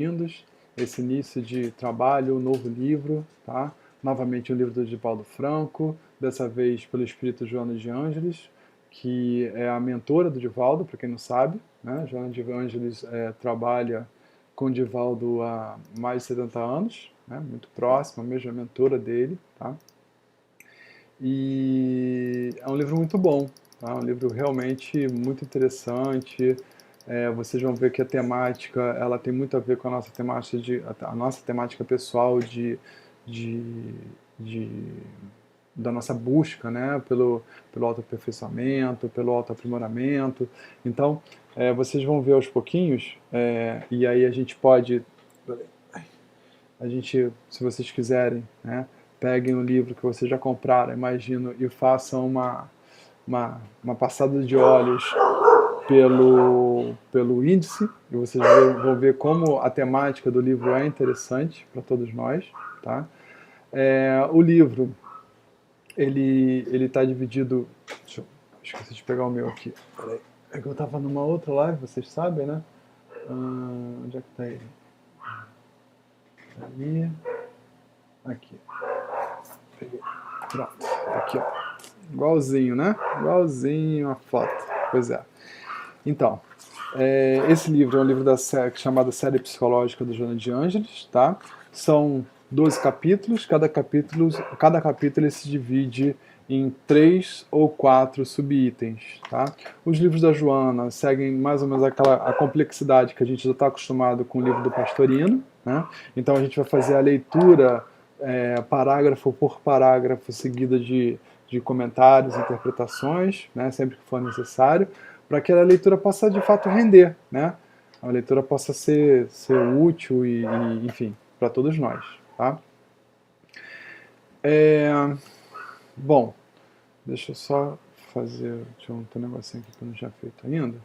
bem-vindos. Esse início de trabalho, um novo livro, tá? Novamente um livro do Divaldo Franco, dessa vez pelo espírito Joana de Ângeles, que é a mentora do Divaldo, para quem não sabe, né? Joana de Ângeles trabalha com o Divaldo há mais de 70 anos, né? Muito próxima, mesmo a mentora dele, tá? E é um livro muito bom, tá? Um livro realmente muito interessante. Vocês vão ver que a temática ela tem muito a ver com a nossa temática a nossa temática pessoal de, de da nossa busca, né, pelo autoaperfeiçoamento, pelo autoaprimoramento. Então, vocês vão ver aos pouquinhos, e aí a gente pode, se vocês quiserem, né, peguem o livro que vocês já compraram, imagino, e façam uma passada de olhos pelo índice, e vocês vão ver como a temática do livro é interessante para todos nós. Tá? O livro, ele está dividido... esqueci de pegar o meu aqui. Peraí. É que eu estava numa outra live, vocês sabem, né? Onde é que está ele? Ali. Aqui. Peguei. Pronto. Aqui, ó. Igualzinho, né? Igualzinho a foto. Pois é. Então, esse livro é um livro da série chamada Série Psicológica do Joana de Ângeles, tá? São 12 capítulos, cada capítulo ele se divide em 3 ou 4 subitens, tá? Os livros da Joana seguem mais ou menos a complexidade que a gente já está acostumado com o livro do Pastorino, né? Então a gente vai fazer a leitura parágrafo por parágrafo, seguida de comentários, interpretações, né? Sempre que for necessário, para que a leitura possa de fato render, né? A leitura possa ser útil e enfim, para todos nós, tá? Bom, deixa eu só fazer, deixa eu ter um negocinho aqui que eu não tinha feito ainda.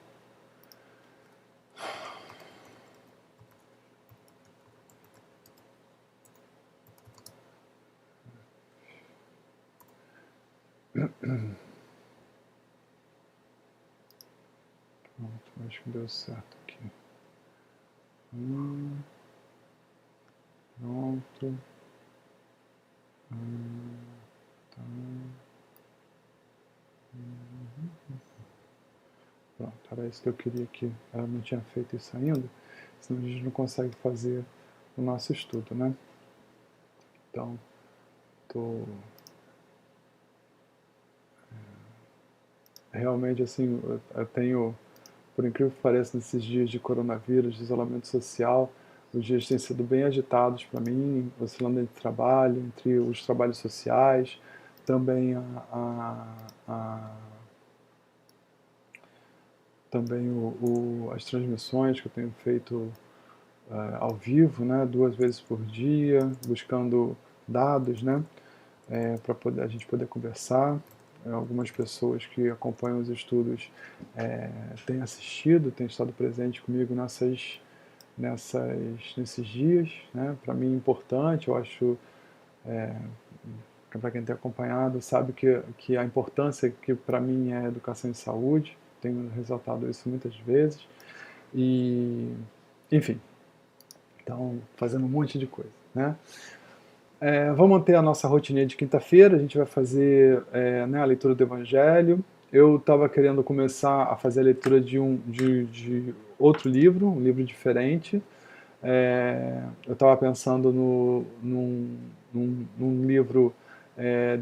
Pronto, acho que deu certo aqui. Pronto. Tá. Pronto, era isso que eu queria aqui. Eu não tinha feito isso ainda, senão a gente não consegue fazer o nosso estudo, né? Então, realmente, assim, eu tenho, por incrível que pareça, nesses dias de coronavírus, de isolamento social, os dias têm sido bem agitados para mim, oscilando entre trabalho, entre os trabalhos sociais, também também as transmissões que eu tenho feito ao vivo, né, 2 vezes por dia, buscando dados, né, para a gente poder conversar. Algumas pessoas que acompanham os estudos têm assistido, têm estado presente comigo nesses dias, né? Para mim é importante, eu acho, para quem tem acompanhado, sabe que a importância que para mim é a educação em saúde, tenho ressaltado isso muitas vezes, e enfim, então fazendo um monte de coisa, né? Vamos manter a nossa rotina de quinta-feira, a gente vai fazer né, a leitura do Evangelho. Eu estava querendo começar a fazer a leitura de outro livro, um livro diferente. Eu estava pensando num livro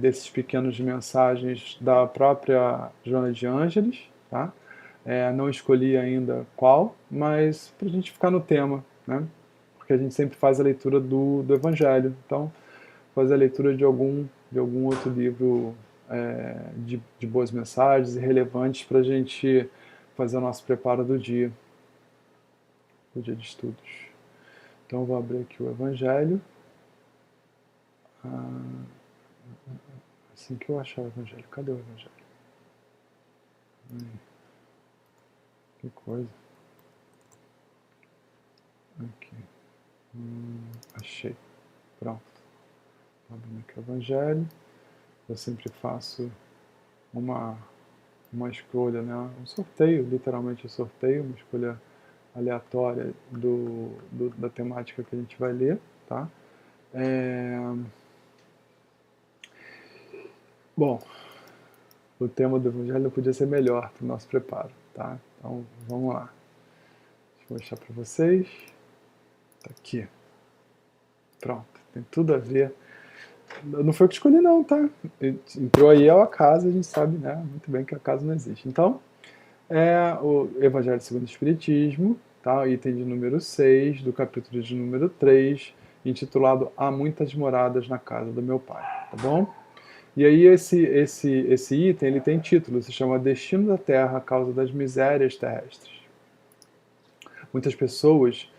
desses pequenos de mensagens da própria Joana de Ângeles, tá? Não escolhi ainda qual, mas para a gente ficar no tema, né? Porque a gente sempre faz a leitura do Evangelho. Então, fazer a leitura de algum outro livro de boas mensagens e relevantes para a gente fazer o nosso preparo do dia de estudos. Então eu vou abrir aqui o Evangelho. Assim que eu achar o Evangelho. Cadê o Evangelho? Que coisa. Aqui. Achei. Pronto. Abrindo aqui o Evangelho. Eu sempre faço uma escolha, né? Um sorteio, literalmente um sorteio, uma escolha aleatória da temática que a gente vai ler, tá? Bom, o tema do Evangelho não podia ser melhor para o nosso preparo, tá? Então, vamos lá. Deixa eu mostrar para vocês. Tá aqui. Pronto, tem tudo a ver. Não foi eu que escolhi não, tá? Entrou aí ao acaso, a gente sabe, né, muito bem que acaso não existe. Então, é o Evangelho segundo o Espiritismo, tá? O item de número 6, do capítulo de número 3, intitulado Há Muitas Moradas na Casa do Meu Pai, tá bom? E aí esse item, ele tem título, se chama Destino da Terra, a Causa das Misérias Terrestres. Muitas pessoas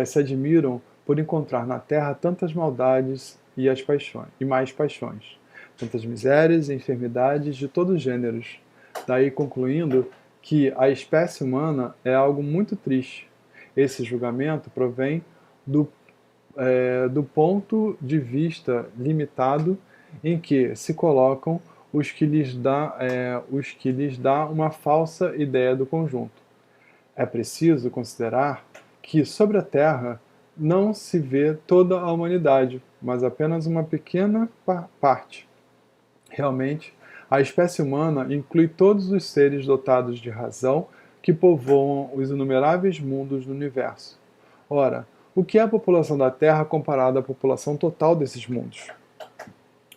se admiram por encontrar na Terra tantas maldades e mais paixões, tantas misérias e enfermidades de todos os gêneros, daí concluindo que a espécie humana é algo muito triste. Esse julgamento provém do ponto de vista limitado em que se colocam os que lhes dá uma falsa ideia do conjunto. É preciso considerar que sobre a Terra não se vê toda a humanidade, mas apenas uma pequena parte. Realmente, a espécie humana inclui todos os seres dotados de razão que povoam os inumeráveis mundos do universo. Ora, o que é a população da Terra comparada à população total desses mundos?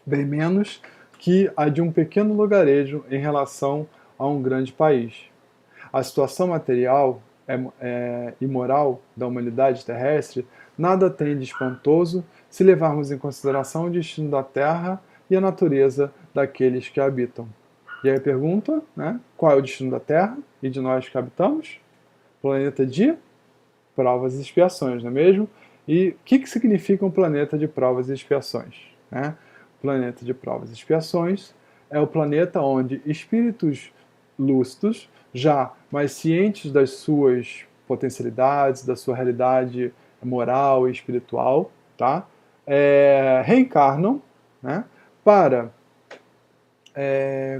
Bem menos que a de um pequeno lugarejo em relação a um grande país. A situação material e moral da humanidade terrestre nada tem de espantoso se levarmos em consideração o destino da Terra e a natureza daqueles que a habitam. E aí pergunta, né, qual é o destino da Terra e de nós que habitamos? Planeta de provas e expiações, não é mesmo? E o que significa um planeta de provas e expiações? Né? O planeta de provas e expiações é o planeta onde espíritos lúcidos, já mais cientes das suas potencialidades, da sua realidade moral e espiritual, tá? Reencarnam, né, para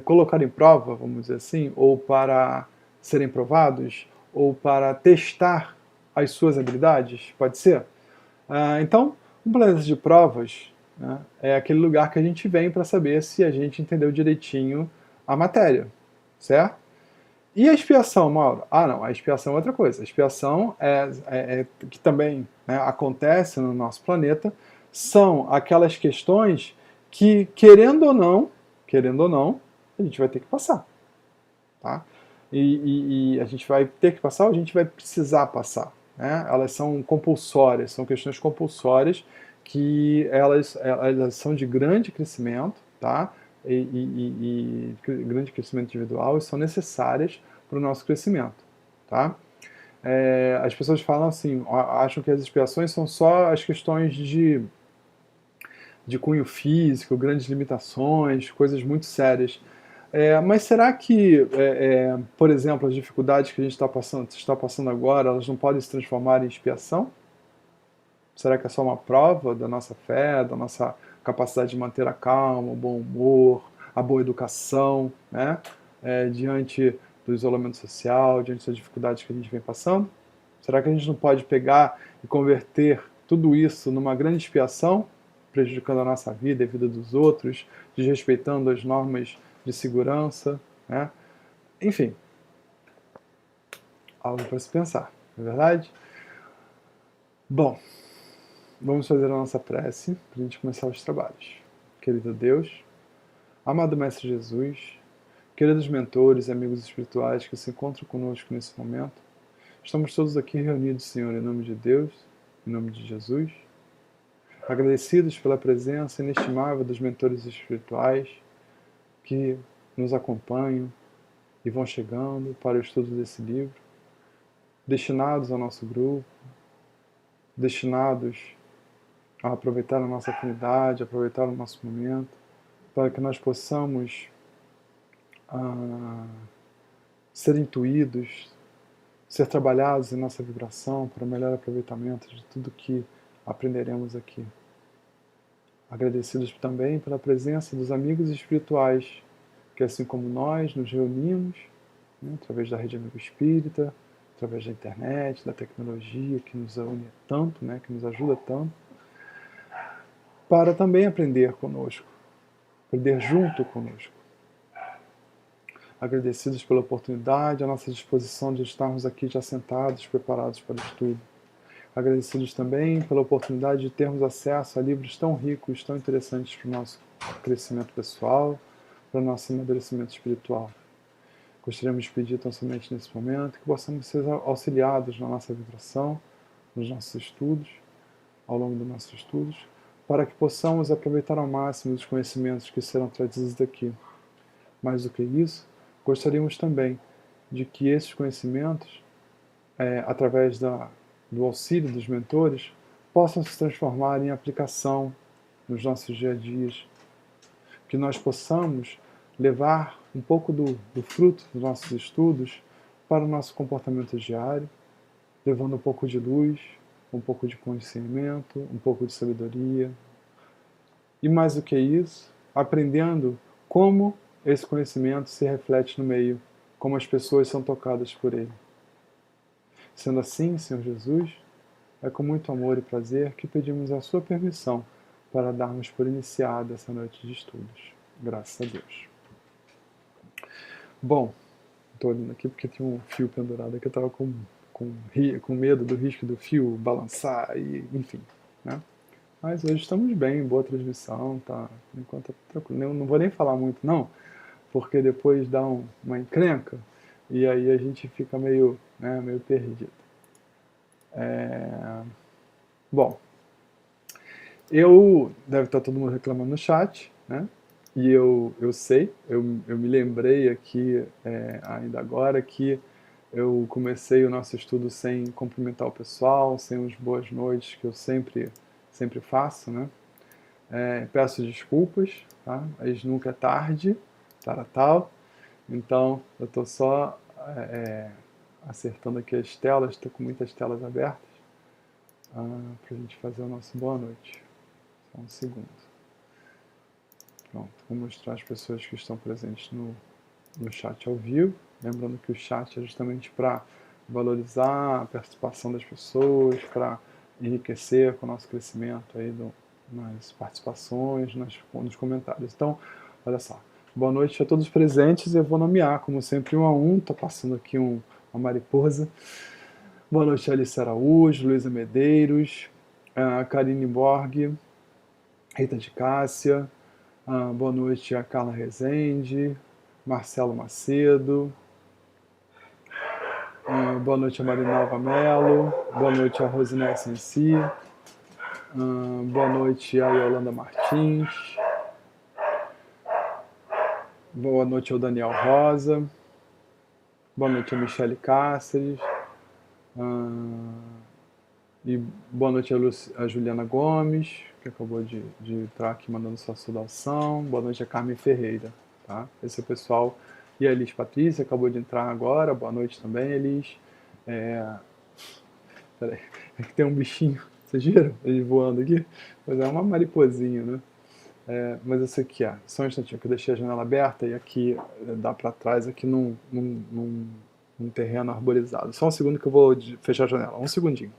colocar em prova, vamos dizer assim, ou para serem provados, ou para testar as suas habilidades, pode ser? Então, um planeta de provas, né, é aquele lugar que a gente vem para saber se a gente entendeu direitinho a matéria, certo? E a expiação, Mauro? Ah, não, a expiação é outra coisa. A expiação que também, né, acontece no nosso planeta, são aquelas questões que, querendo ou não, a gente vai ter que passar. Tá? E a gente vai ter que passar ou a gente vai precisar passar. Né? Elas são compulsórias, são questões compulsórias que elas são de grande crescimento, tá? E grande crescimento individual e são necessárias para o nosso crescimento. Tá? As pessoas falam assim, acham que as expiações são só as questões de cunho físico, grandes limitações, coisas muito sérias. Mas será que, por exemplo, as dificuldades que a gente está passando agora, elas não podem se transformar em expiação? Será que é só uma prova da nossa fé, da nossa capacidade de manter a calma, o bom humor, a boa educação, né? Diante do isolamento social, diante das dificuldades que a gente vem passando? Será que a gente não pode pegar e converter tudo isso numa grande expiação, prejudicando a nossa vida e a vida dos outros, desrespeitando as normas de segurança, né? Enfim, algo para se pensar, não é verdade? Bom, vamos fazer a nossa prece para a gente começar os trabalhos. Querido Deus, amado Mestre Jesus, queridos mentores e amigos espirituais que se encontram conosco nesse momento, estamos todos aqui reunidos, Senhor, em nome de Deus, em nome de Jesus, agradecidos pela presença inestimável dos mentores espirituais que nos acompanham e vão chegando para o estudo desse livro, destinados ao nosso grupo, destinados a aproveitar a nossa afinidade, aproveitar o nosso momento, para que nós possamos ser intuídos, ser trabalhados em nossa vibração para o melhor aproveitamento de tudo que aprenderemos aqui. Agradecidos também pela presença dos amigos espirituais, que assim como nós nos reunimos, né, através da Rede Amigo Espírita, através da internet, da tecnologia, que nos une tanto, né, que nos ajuda tanto, para também aprender conosco, aprender junto conosco. Agradecidos pela oportunidade, a nossa disposição de estarmos aqui já sentados, preparados para o estudo. Agradecidos também pela oportunidade de termos acesso a livros tão ricos, tão interessantes para o nosso crescimento pessoal, para o nosso amadurecimento espiritual. Gostaríamos de pedir tão somente nesse momento que possamos ser auxiliados na nossa vibração, nos nossos estudos, ao longo dos nossos estudos, para que possamos aproveitar ao máximo os conhecimentos que serão trazidos daqui. Mais do que isso, gostaríamos também de que esses conhecimentos, através do auxílio dos mentores, possam se transformar em aplicação nos nossos dia a dias, que nós possamos levar um pouco do fruto dos nossos estudos para o nosso comportamento diário, levando um pouco de luz, um pouco de conhecimento, um pouco de sabedoria. E mais do que isso, aprendendo como esse conhecimento se reflete no meio, como as pessoas são tocadas por ele. Sendo assim, Senhor Jesus, é com muito amor e prazer que pedimos a sua permissão para darmos por iniciada essa noite de estudos. Graças a Deus. Bom, estou olhando aqui porque tem um fio pendurado aqui, eu estava com medo do risco do fio balançar, e, enfim, né? Mas hoje estamos bem, boa transmissão, tá? Enquanto tá tranquilo. Eu não vou nem falar muito não, porque depois dá uma encrenca e aí a gente fica meio perdido. Bom, deve estar todo mundo reclamando no chat, né? E eu sei, eu me lembrei aqui ainda agora que eu comecei o nosso estudo sem cumprimentar o pessoal, sem as boas noites que eu sempre faço, né? Peço desculpas, tá? Mas nunca é tarde para tal. Então, eu estou só acertando aqui as telas, estou com muitas telas abertas, para a gente fazer o nosso boa noite. Só um segundo. Pronto, vou mostrar as pessoas que estão presentes no chat ao vivo. Lembrando que o chat é justamente para valorizar a participação das pessoas, para enriquecer com o nosso crescimento aí nas participações, nos comentários. Então, olha só. Boa noite a todos presentes. Eu vou nomear, como sempre, um a um. Estou passando aqui uma mariposa. Boa noite a Alice Araújo, Luísa Medeiros, Karine Borg, Rita de Cássia. Boa noite a Carla Rezende, Marcelo Macedo. Boa noite a Marinalva Mello. Boa noite a Rosinete Sensi. Boa noite a Yolanda Martins. Boa noite ao Daniel Rosa. Boa noite a Michele Cáceres. E boa noite a Juliana Gomes, que acabou de entrar aqui mandando sua saudação. Boa noite a Carmen Ferreira. Tá? Esse é o pessoal. E a Elis Patrícia acabou de entrar agora. Boa noite também, Elis. Peraí, é que tem um bichinho. Vocês viram ele voando aqui? Mas é uma mariposinha, né? Mas esse aqui só um instantinho, que eu deixei a janela aberta e aqui dá para trás, aqui num terreno arborizado. Só um segundo que eu vou fechar a janela. Um segundinho.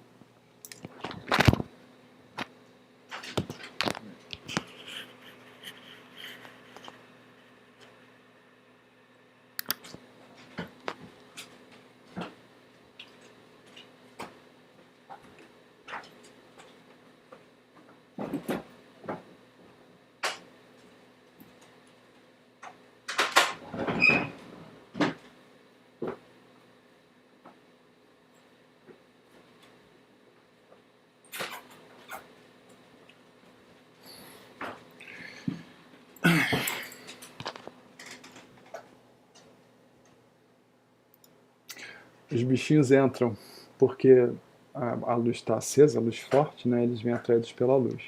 Os bichinhos entram porque a luz está acesa, a luz forte, né? Eles vêm atraídos pela luz.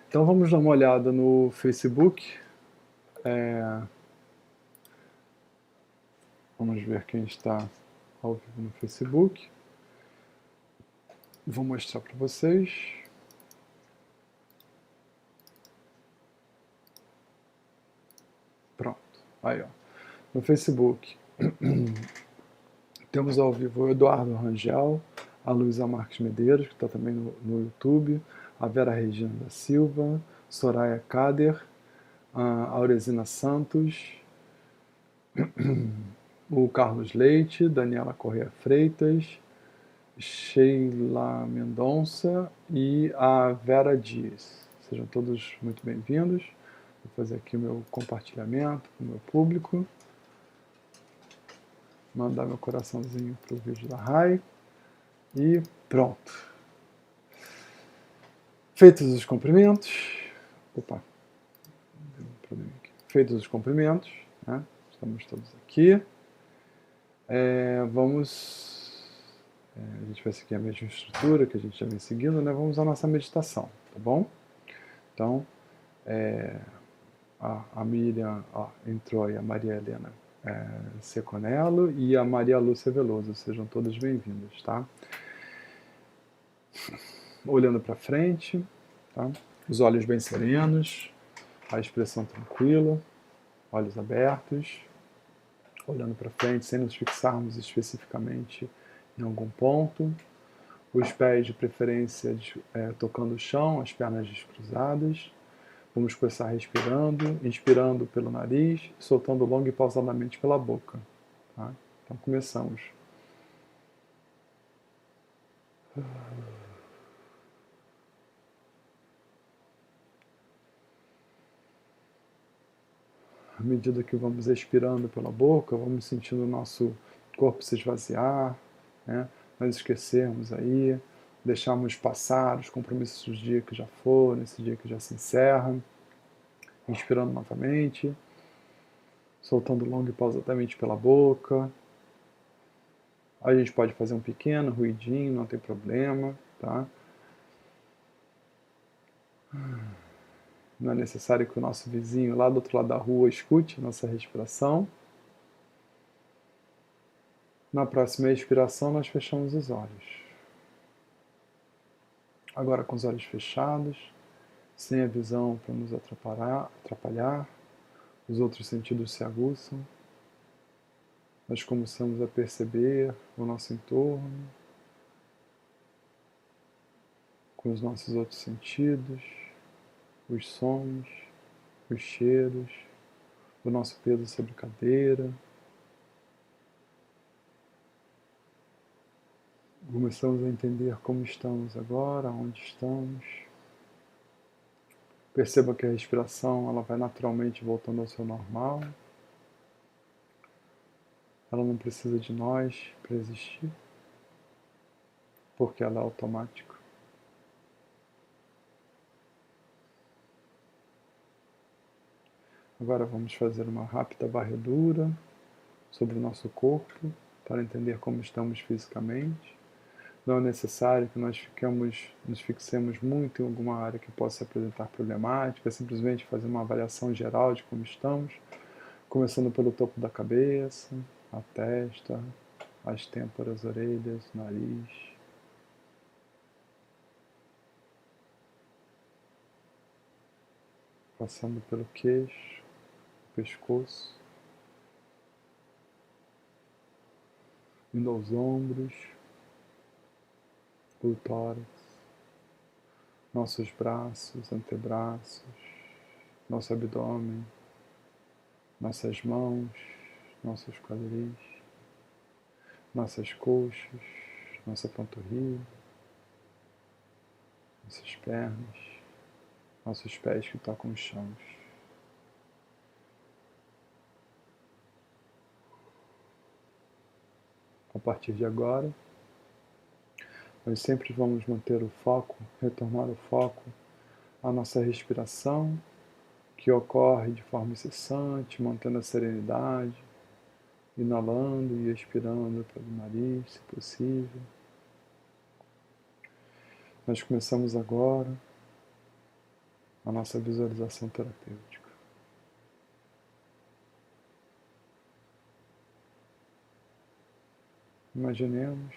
Então vamos dar uma olhada no Facebook. Vamos ver quem está ao vivo no Facebook. Vou mostrar para vocês. Pronto, aí ó. No Facebook Temos ao vivo o Eduardo Rangel, a Luísa Marques Medeiros, que está também no YouTube, a Vera Regina da Silva, Soraya Kader, a Auresina Santos, o Carlos Leite, Daniela Correia Freitas, Sheila Mendonça e a Vera Dias. Sejam todos muito bem-vindos. Vou fazer aqui o meu compartilhamento com o meu público. Mandar meu coraçãozinho para o vídeo da Rai. E pronto. Feitos os cumprimentos. Opa, deu um problema aqui. Feitos os cumprimentos, né? Estamos todos aqui. A gente vai seguir a mesma estrutura que a gente já vem seguindo, né? Vamos à nossa meditação, tá bom? Então, a Miriam, entrou aí a Maria Helena Seconello e a Maria Lúcia Veloso, sejam todos bem-vindos, tá? Olhando para frente, tá? Os olhos bem serenos, a expressão tranquila, olhos abertos, olhando para frente sem nos fixarmos especificamente em algum ponto, os pés de preferência tocando o chão, as pernas descruzadas. Vamos começar respirando, inspirando pelo nariz, soltando longo e pausadamente pela boca. Tá? Então começamos. À medida que vamos expirando pela boca, vamos sentindo o nosso corpo se esvaziar, né? Nós esquecermos aí, deixarmos passar os compromissos do dia que já foram, esse dia que já se encerra. Inspirando novamente, soltando longo e pausadamente pela boca. A gente pode fazer um pequeno ruidinho, não tem problema, tá? Não é necessário que o nosso vizinho lá do outro lado da rua escute nossa respiração. Na próxima expiração, nós fechamos os olhos. Agora com os olhos fechados, sem a visão para nos atrapalhar, os outros sentidos se aguçam. Nós começamos a perceber o nosso entorno, com os nossos outros sentidos, os sons, os cheiros, o nosso peso sobre a cadeira. Começamos a entender como estamos agora, onde estamos. Perceba que a respiração ela vai naturalmente voltando ao seu normal. Ela não precisa de nós para existir, porque ela é automática. Agora vamos fazer uma rápida varredura sobre o nosso corpo para entender como estamos fisicamente. Não é necessário que nós nos fixemos muito em alguma área que possa apresentar problemática, é simplesmente fazer uma avaliação geral de como estamos, começando pelo topo da cabeça, a testa, as têmporas, orelhas, nariz. Passando pelo queixo, pescoço, indo aos ombros, o tórax, nossos braços, antebraços, nosso abdômen, nossas mãos, nossos quadris, nossas coxas, nossa panturrilha, nossas pernas, nossos pés que tocam os chãos. A partir de agora, nós sempre vamos manter o foco, retornar o foco à nossa respiração, que ocorre de forma incessante, mantendo a serenidade, inalando e expirando pelo nariz, se possível. Nós começamos agora a nossa visualização terapêutica. Imaginemos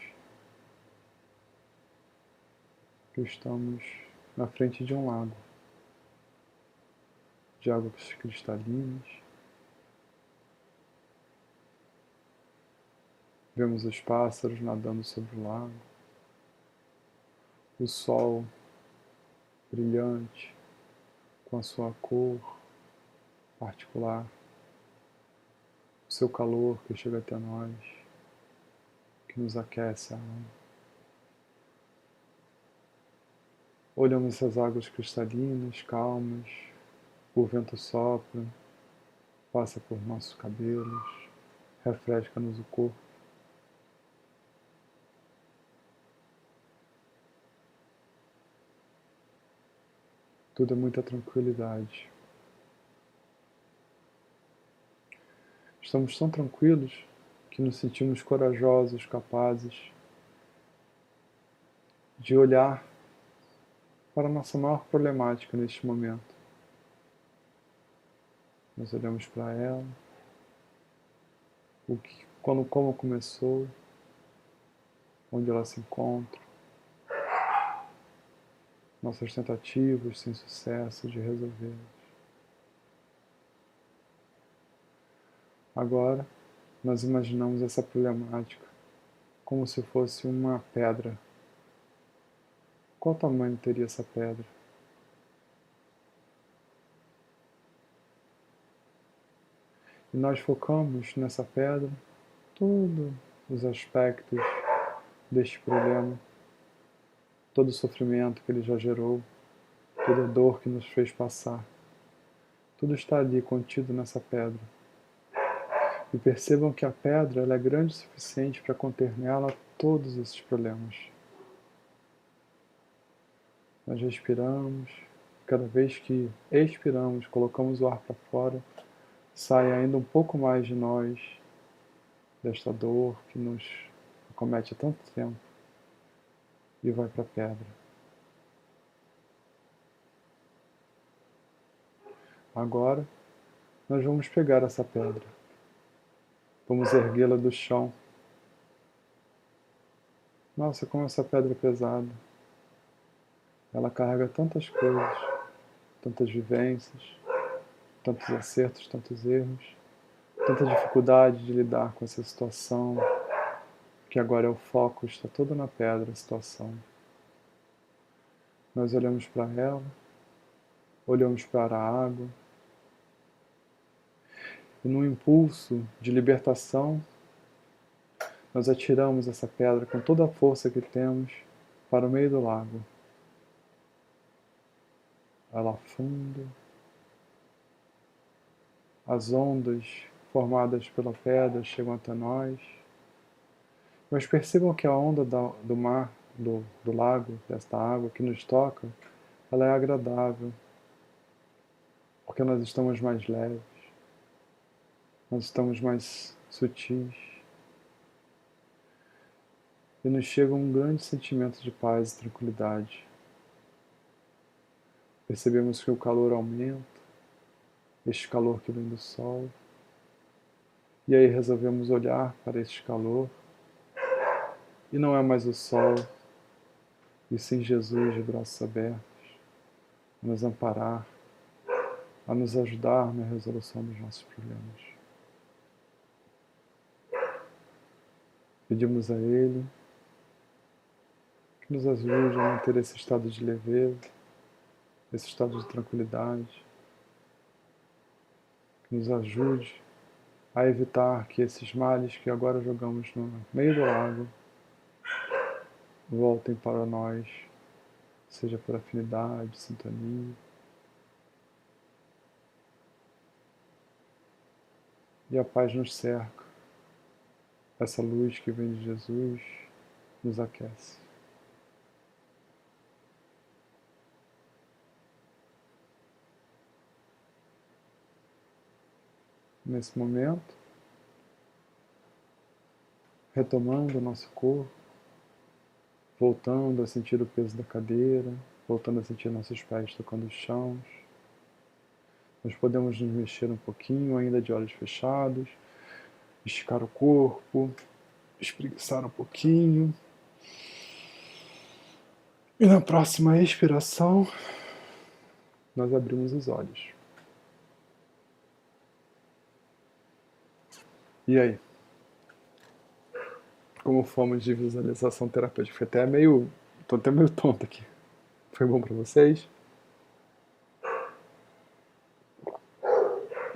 que estamos na frente de um lago, de águas cristalinas. Vemos os pássaros nadando sobre o lago, o sol brilhante com a sua cor particular, o seu calor que chega até nós, que nos aquece a alma. Olhamos essas águas cristalinas, calmas, o vento sopra, passa por nossos cabelos, refresca-nos o corpo. Tudo é muita tranquilidade. Estamos tão tranquilos que nos sentimos corajosos, capazes de olhar para a nossa maior problemática neste momento. Nós olhamos para ela, como começou, onde ela se encontra, nossas tentativas sem sucesso de resolvê-las. Agora, nós imaginamos essa problemática como se fosse uma pedra. Qual tamanho teria essa pedra? E nós focamos nessa pedra todos os aspectos deste problema, todo o sofrimento que ele já gerou, toda a dor que nos fez passar. Tudo está ali contido nessa pedra. E percebam que a pedra ela é grande o suficiente para conter nela todos esses problemas. Nós respiramos, cada vez que expiramos, colocamos o ar para fora, sai ainda um pouco mais de nós, desta dor que nos acomete há tanto tempo, e vai para a pedra. Agora, nós vamos pegar essa pedra. Vamos erguê-la do chão. Nossa, como essa pedra é pesada. Ela carrega tantas coisas, tantas vivências, tantos acertos, tantos erros, tanta dificuldade de lidar com essa situação, que agora é o foco, está todo na pedra a situação. Nós olhamos para ela, olhamos para a água, e num impulso de libertação, nós atiramos essa pedra com toda a força que temos para o meio do lago. Ela afunda, as ondas formadas pela pedra chegam até nós, mas percebam que a onda do mar, do lago, desta água que nos toca, ela é agradável, porque nós estamos mais leves, nós estamos mais sutis, e nos chega um grande sentimento de paz e tranquilidade. Percebemos que o calor aumenta, este calor que vem do sol, e aí resolvemos olhar para este calor, e não é mais o sol, e sim Jesus de braços abertos, a nos amparar, a nos ajudar na resolução dos nossos problemas. Pedimos a Ele que nos ajude a manter esse estado de leveza, esse estado de tranquilidade, que nos ajude a evitar que esses males que agora jogamos no meio do lago voltem para nós, seja por afinidade, sintonia. E a paz nos cerca. Essa luz que vem de Jesus nos aquece. Nesse momento, retomando o nosso corpo, voltando a sentir o peso da cadeira, voltando a sentir nossos pés tocando os chãos. Nós podemos nos mexer um pouquinho, ainda de olhos fechados, esticar o corpo, espreguiçar um pouquinho. E na próxima expiração, nós abrimos os olhos. E aí? como forma de visualização terapêutica. Tô até meio tonto aqui. Foi bom para vocês?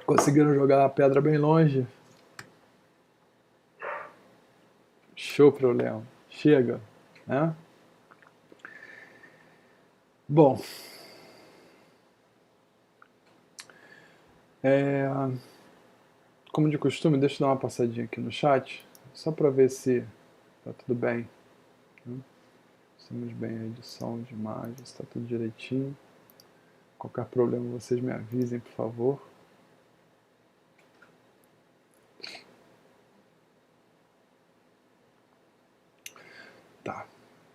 Conseguiram jogar a pedra bem longe? Show pro Leão. Chega, né? Bom, como de costume, deixa eu dar uma passadinha aqui no chat, só para ver se tá tudo bem. Né? Estamos bem a edição de imagens, está tudo direitinho. Qualquer problema vocês me avisem, por favor. Tá.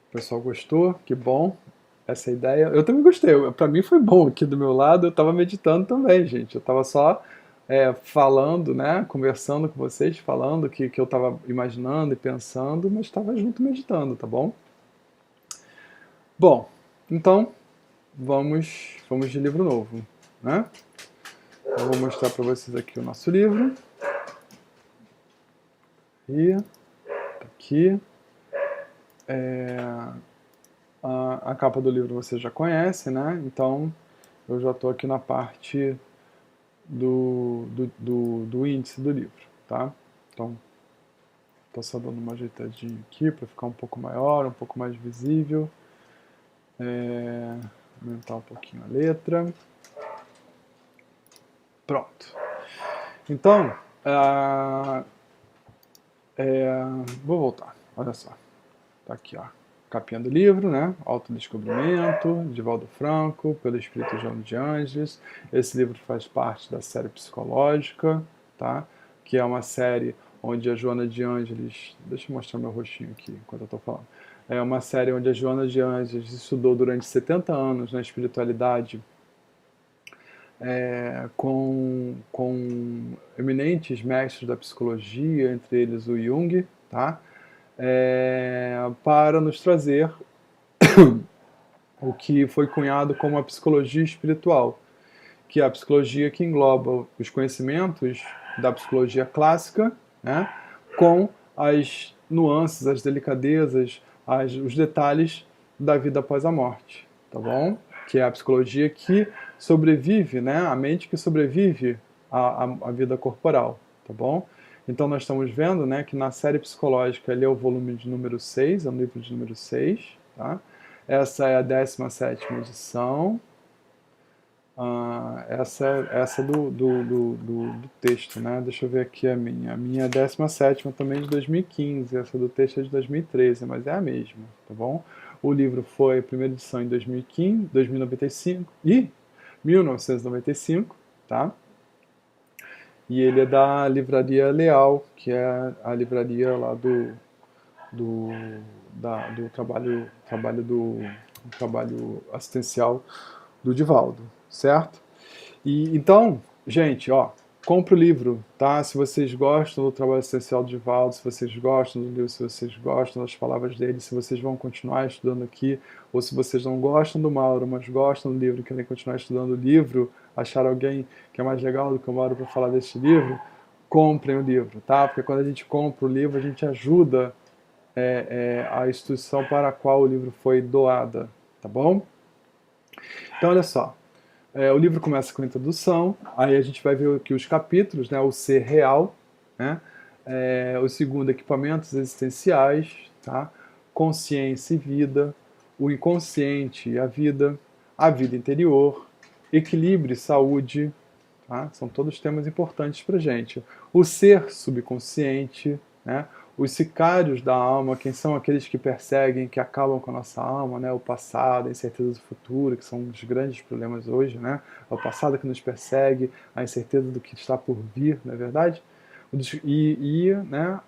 O pessoal gostou? Que bom. Essa ideia. Eu também gostei. Para mim foi bom aqui do meu lado. Eu estava meditando também, gente. Eu estava só falando, né? Conversando com vocês, falando que eu estava imaginando e pensando, mas estava junto meditando, tá bom? Bom, então vamos de livro novo, né? Eu vou mostrar para vocês aqui o nosso livro. E tá aqui. A capa do livro você já conhece, né? Então eu já estou aqui na parte do índice do livro, tá? Então estou só dando uma ajeitadinha aqui para ficar um pouco maior, um pouco mais visível. Aumentar um pouquinho a letra. Pronto. Então, vou voltar. Olha só. Tá aqui, ó. Capinha do livro, né? Autodescobrimento, Divaldo Franco, pelo espírito Joana de Ângeles. Esse livro faz parte da série psicológica, tá? Que é uma série onde a Joana de Ângeles... Deixa eu mostrar meu rostinho aqui enquanto eu tô falando. É uma série onde a Joana de Ângeles estudou durante 70 anos na espiritualidade com eminentes mestres da psicologia, entre eles o Jung, tá? Para nos trazer o que foi cunhado como a psicologia espiritual, que é a psicologia que engloba os conhecimentos da psicologia clássica, né, com as nuances, as delicadezas, os detalhes da vida após a morte, tá bom? Que é a psicologia que sobrevive, né, a mente que sobrevive à vida corporal, tá bom? Então nós estamos vendo, né, que na série psicológica ele é o volume de número 6, é o livro de número 6, tá? Essa é a 17ª edição. Essa do texto, né? Deixa eu ver aqui a minha. A minha é a 17ª também de 2015. Essa do texto é de 2013, mas é a mesma, tá bom? O livro foi a primeira edição em 2015, 2095 e 1995, tá? E ele é da Livraria Leal, que é a livraria lá do, do trabalho assistencial do Divaldo, certo? E então, gente, ó, compra o livro, tá? Se vocês gostam do trabalho assistencial do Divaldo, se vocês gostam do livro, se vocês gostam das palavras dele, se vocês vão continuar estudando aqui, ou se vocês não gostam do Mauro, mas gostam do livro e querem continuar estudando o livro, achar alguém que é mais legal do que o Mauro para falar deste livro, comprem o livro, tá? Porque quando a gente compra o livro, a gente ajuda a instituição para a qual o livro foi doada, tá bom? Então, olha só. O livro começa com a introdução, aí a gente vai ver aqui os capítulos, né? O ser real, né? O segundo, equipamentos existenciais, tá? Consciência e vida, o inconsciente e a vida interior, equilíbrio e saúde, tá? São todos temas importantes para gente. O ser subconsciente, né? Os sicários da alma, quem são aqueles que perseguem, que acabam com a nossa alma, né? O passado, a incerteza do futuro, que são um dos grandes problemas hoje, né? É o passado que nos persegue, a incerteza do que está por vir, não é verdade? Né,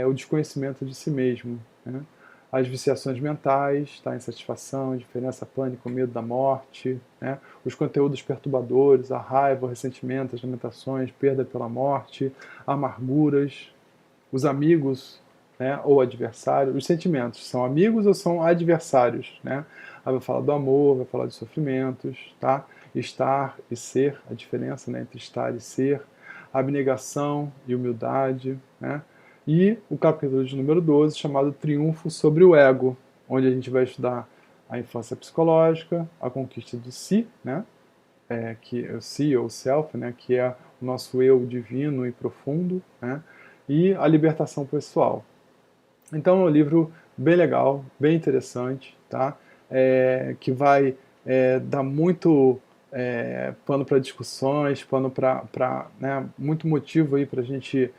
o desconhecimento de si mesmo, né? As viciações mentais, tá? Insatisfação, indiferença, pânico, medo da morte, né? Os conteúdos perturbadores, a raiva, o ressentimento, as lamentações, perda pela morte, amarguras, os amigos, né, ou adversários, os sentimentos, são amigos ou são adversários, né? Aí vai falar do amor, vai falar dos sofrimentos, tá? Estar e ser, a diferença, né, entre estar e ser, abnegação e humildade, né? e o capítulo de número 12, chamado Triunfo sobre o Ego, onde a gente vai estudar a infância psicológica, a conquista do si, né? Que é o si ou self, né? Que é o nosso eu divino e profundo, né? E a libertação pessoal. Então é um livro bem legal, bem interessante, tá? Que vai dar muito pano para discussões, pano para né, muito motivo aí para gente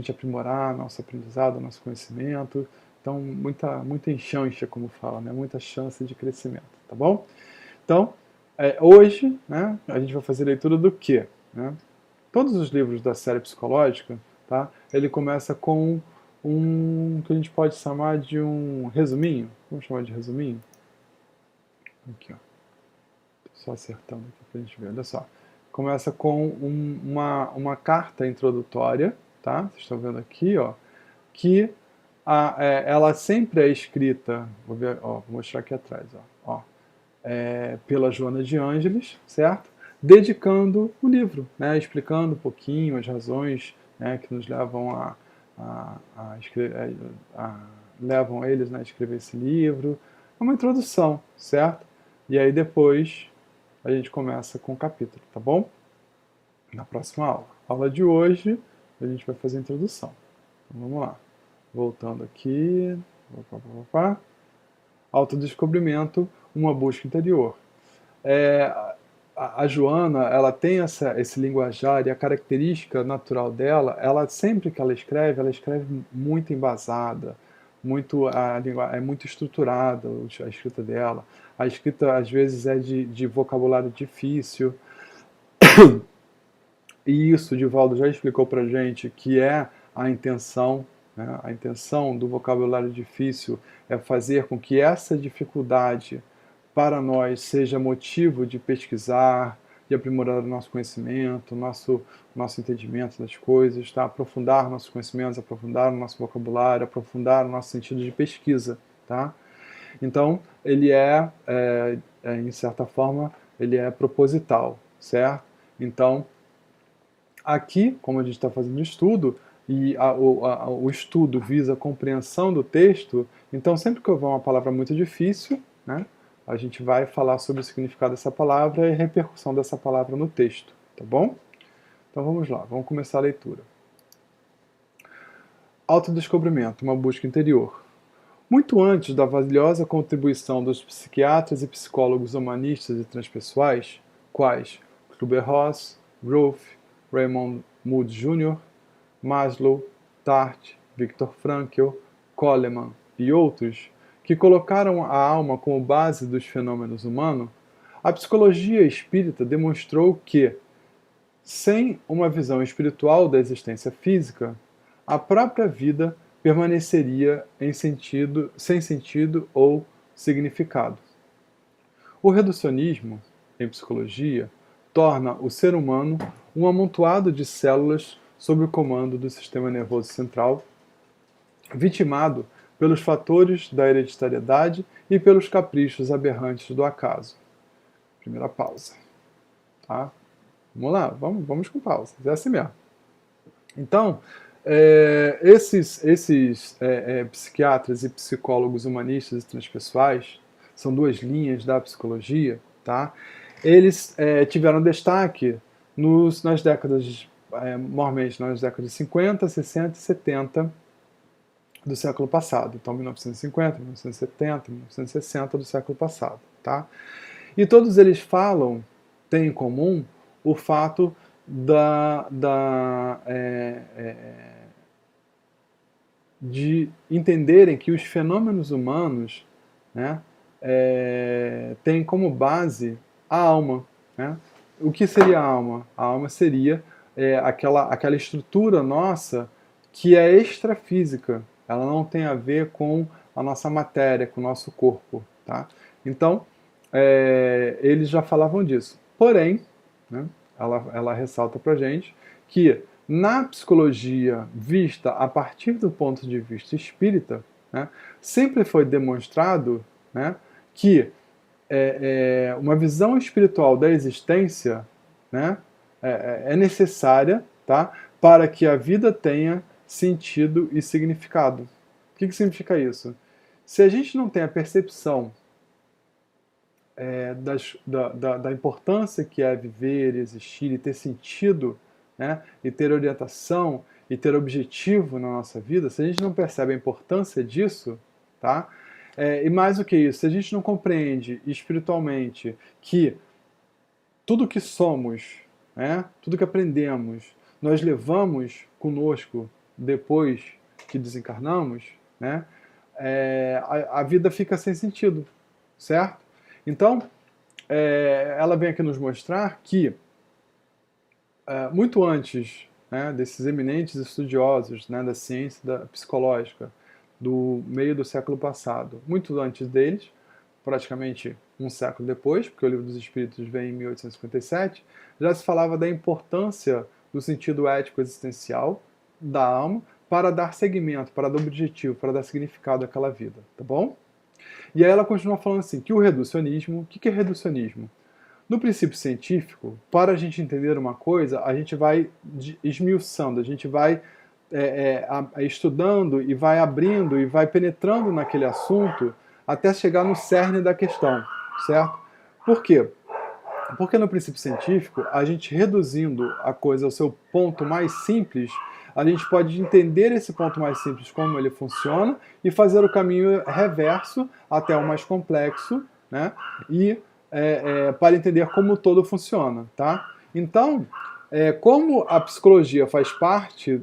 aprimorar nosso aprendizado, nosso conhecimento. Então muita enxancha, como fala, né? Muita chance de crescimento, tá bom? Então hoje, né? A gente vai fazer leitura do quê? Né? Todos os livros da série psicológica, tá? Ele começa com um que a gente pode chamar de um resuminho. Vamos chamar de resuminho? Aqui, ó. Tô só acertando aqui pra gente ver. Olha só. Começa com uma carta introdutória, tá? Vocês estão vendo aqui, ó. Que ela sempre é escrita, vou mostrar aqui atrás, ó. Pela Joana de Ângeles, certo? Dedicando o livro, né? Explicando um pouquinho as razões, né, que nos levam levam eles, né, a escrever esse livro. É uma introdução, certo? E aí depois a gente começa com o capítulo, tá bom? Na próxima aula. Aula de hoje a gente vai fazer a introdução. Então vamos lá. Voltando aqui. Autodescobrimento, uma busca interior. A Joana, ela tem esse linguajar e a característica natural dela, ela sempre que ela escreve muito embasada, é muito estruturada a escrita dela. A escrita, às vezes, é de vocabulário difícil. E isso, o Divaldo já explicou pra gente, que é a intenção, né? A intenção do vocabulário difícil é fazer com que essa dificuldade para nós seja motivo de pesquisar, de aprimorar o nosso conhecimento, nosso entendimento das coisas, tá? Aprofundar nossos conhecimentos, aprofundar o nosso vocabulário, aprofundar o nosso sentido de pesquisa. Tá? Então, ele em certa forma, ele é proposital, certo? Então, aqui, como a gente está fazendo o estudo, e o estudo visa a compreensão do texto, então sempre que houver uma palavra muito difícil, né, a gente vai falar sobre o significado dessa palavra e a repercussão dessa palavra no texto, tá bom? Então vamos lá, vamos começar a leitura. Autodescobrimento, uma busca interior. Muito antes da valiosa contribuição dos psiquiatras e psicólogos humanistas e transpessoais, quais Kübler-Ross, Rolfe, Raymond Moody Jr., Maslow, Tartt, Viktor Frankl, Coleman e outros, que colocaram a alma como base dos fenômenos humanos, a psicologia espírita demonstrou que, sem uma visão espiritual da existência física, a própria vida permaneceria sem sentido ou significado. O reducionismo, em psicologia, torna o ser humano um amontoado de células sob o comando do sistema nervoso central, vitimado pelos fatores da hereditariedade e pelos caprichos aberrantes do acaso. Primeira pausa. Tá? Vamos lá, vamos com pausa. É assim mesmo. Então, esses psiquiatras e psicólogos humanistas e transpessoais, são duas linhas da psicologia, tá? Eles tiveram destaque nas décadas, normalmente nas décadas de 50, 60 e 70 do século passado. Então, 1950, 1970, 1960 do século passado, tá? E todos eles têm em comum o fato de entenderem que os fenômenos humanos, né, têm como base a alma. Né? O que seria a alma? A alma seria aquela estrutura nossa que é extrafísica. Ela não tem a ver com a nossa matéria, com o nosso corpo. Tá? Então, eles já falavam disso. Porém, né, ela ressalta para a gente que na psicologia vista a partir do ponto de vista espírita, né, sempre foi demonstrado, né, que uma visão espiritual da existência, né, é necessária, tá, para que a vida tenha sentido e significado. O que significa isso? Se a gente não tem a percepção da importância que é viver, existir e ter sentido, né, e ter orientação e ter objetivo na nossa vida, se a gente não percebe a importância disso, tá? E mais do que isso, se a gente não compreende espiritualmente que tudo que somos, né, tudo que aprendemos, nós levamos conosco depois que desencarnamos, né, a vida fica sem sentido, certo? Então, ela vem aqui nos mostrar que, muito antes, né, desses eminentes estudiosos, né, da ciência psicológica do meio do século passado, muito antes deles, praticamente um século depois, porque o Livro dos Espíritos vem em 1857, já se falava da importância do sentido ético existencial da alma para dar seguimento, para dar objetivo, para dar significado àquela vida, tá bom? E aí ela continua falando assim, que o reducionismo, o que é reducionismo? No princípio científico, para a gente entender uma coisa, a gente vai esmiuçando, a gente vai estudando e vai abrindo e vai penetrando naquele assunto até chegar no cerne da questão, certo? Por quê? Porque no princípio científico, a gente reduzindo a coisa ao seu ponto mais simples, a gente pode entender esse ponto mais simples, como ele funciona, e fazer o caminho reverso até o mais complexo, né? E para entender como o todo funciona, tá? Então, como a psicologia faz parte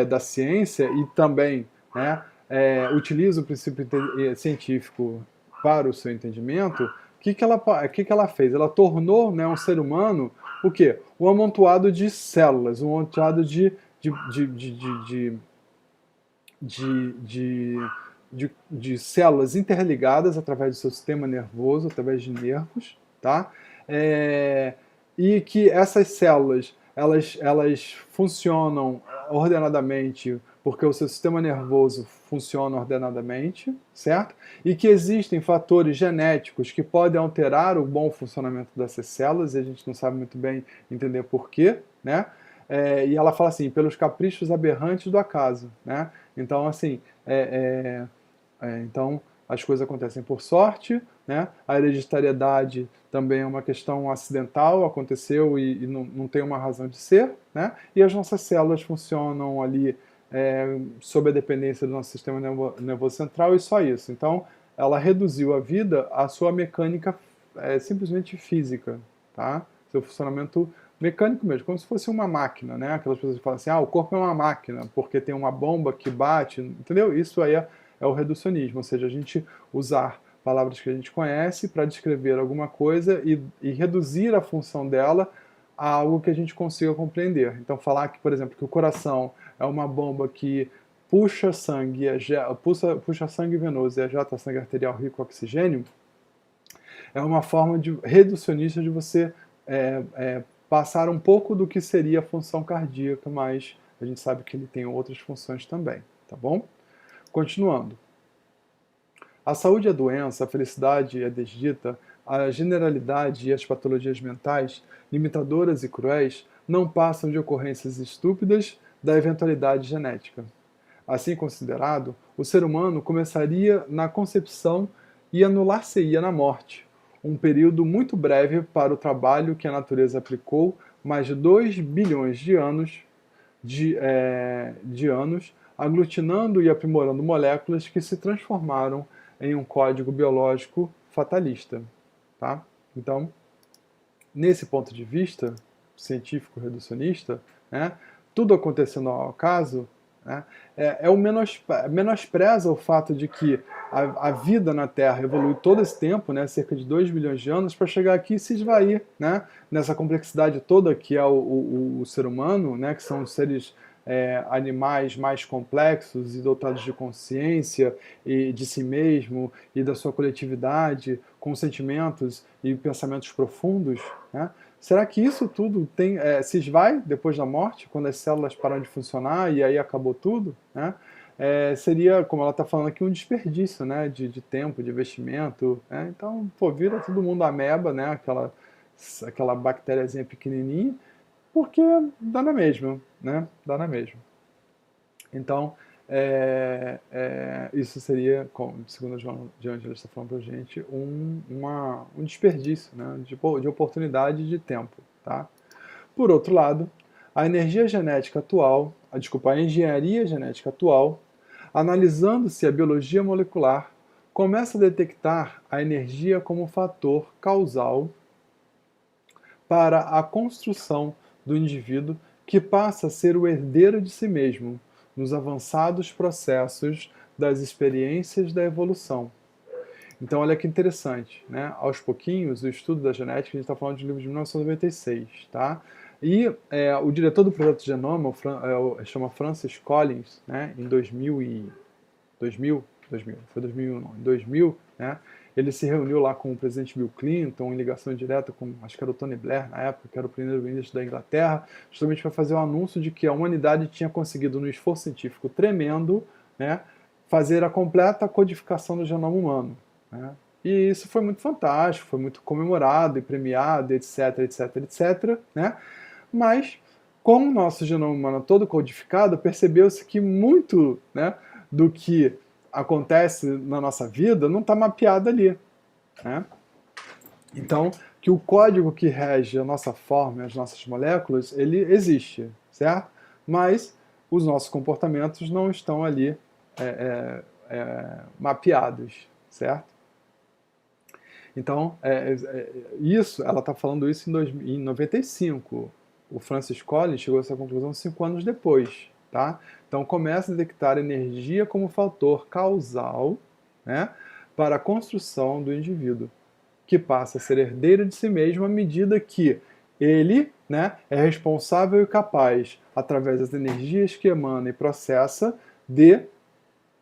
da ciência e também, né, utiliza o princípio científico para o seu entendimento, o que ela fez? Ela tornou, né, um ser humano o quê? Um amontoado de células, um amontoado de células interligadas através do seu sistema nervoso, através de nervos, tá? E que essas células elas funcionam ordenadamente porque o seu sistema nervoso funciona ordenadamente, certo? E que existem fatores genéticos que podem alterar o bom funcionamento dessas células, e a gente não sabe muito bem entender porquê, né? E ela fala assim, pelos caprichos aberrantes do acaso, né? Então, assim, então as coisas acontecem por sorte, né? A hereditariedade também é uma questão acidental, aconteceu e não tem uma razão de ser, né? E as nossas células funcionam ali sob a dependência do nosso sistema nervoso central e só isso. Então, ela reduziu a vida à sua mecânica simplesmente física, tá? Seu funcionamento mecânico mesmo, como se fosse uma máquina, né? Aquelas pessoas que falam assim, o corpo é uma máquina, porque tem uma bomba que bate, entendeu? Isso aí é o reducionismo, ou seja, a gente usar palavras que a gente conhece para descrever alguma coisa e reduzir a função dela a algo que a gente consiga compreender. Então, falar que, por exemplo, que o coração é uma bomba que puxa sangue, puxa sangue venoso e ejeta sangue arterial rico em oxigênio, é uma forma reducionista de você passar um pouco do que seria a função cardíaca, mas a gente sabe que ele tem outras funções também, tá bom? Continuando. A saúde e a doença, a felicidade e a desdita, a generalidade e as patologias mentais, limitadoras e cruéis, não passam de ocorrências estúpidas da eventualidade genética. Assim considerado, o ser humano começaria na concepção e anular-se-ia na morte, um período muito breve para o trabalho que a natureza aplicou mais de 2 bilhões de anos, aglutinando e aprimorando moléculas que se transformaram em um código biológico fatalista. Tá? Então, nesse ponto de vista científico reducionista, né, tudo acontecendo ao acaso, né, menospreza o fato de que a vida na Terra evolui todo esse tempo, né, cerca de 2 bilhões de anos, para chegar aqui e se esvair, né, nessa complexidade toda que é o ser humano, né, que são os seres animais mais complexos e dotados de consciência e de si mesmo e da sua coletividade, com sentimentos e pensamentos profundos, né? Será que isso tudo se esvai depois da morte, quando as células param de funcionar e aí acabou tudo, né? Seria, como ela está falando aqui, um desperdício, né, de tempo, de investimento, né? Então, pô, vira todo mundo ameba, né, aquela bactériazinha pequenininha, porque dá na mesma, né? Dá na mesma. Então, isso seria, segundo a Joana de Ângeles está falando para a gente, um desperdício, né, de oportunidade de tempo. Tá? Por outro lado, a energia genética atual, a engenharia genética atual, analisando-se a biologia molecular, começa a detectar a energia como fator causal para a construção do indivíduo que passa a ser o herdeiro de si mesmo nos avançados processos das experiências da evolução. Então, olha que interessante, né? Aos pouquinhos, o estudo da genética, a gente está falando de um livro de 1996, tá? E o diretor do projeto Genoma, chama Francis Collins, né? Em 2000, foi 2001, não, em 2000, né? Ele se reuniu lá com o presidente Bill Clinton, em ligação direta com, acho que era o Tony Blair na época, que era o primeiro-ministro da Inglaterra, justamente para fazer o anúncio de que a humanidade tinha conseguido, num esforço científico tremendo, né, fazer a completa codificação do genoma humano. Né? E isso foi muito fantástico, foi muito comemorado e premiado, etc, etc, etc. Né? Mas, com o nosso genoma humano todo codificado, percebeu-se que muito, né, do que acontece na nossa vida não está mapeado ali. Né? Então, que o código que rege a nossa forma e as nossas moléculas, ele existe, certo? Mas os nossos comportamentos não estão ali mapeados, certo? Então, ela está falando isso em 95. O Francis Collins chegou a essa conclusão 5 anos depois. Tá? Então, começa a detectar energia como fator causal, né, para a construção do indivíduo, que passa a ser herdeiro de si mesmo à medida que ele, né, é responsável e capaz, através das energias que emana e processa, de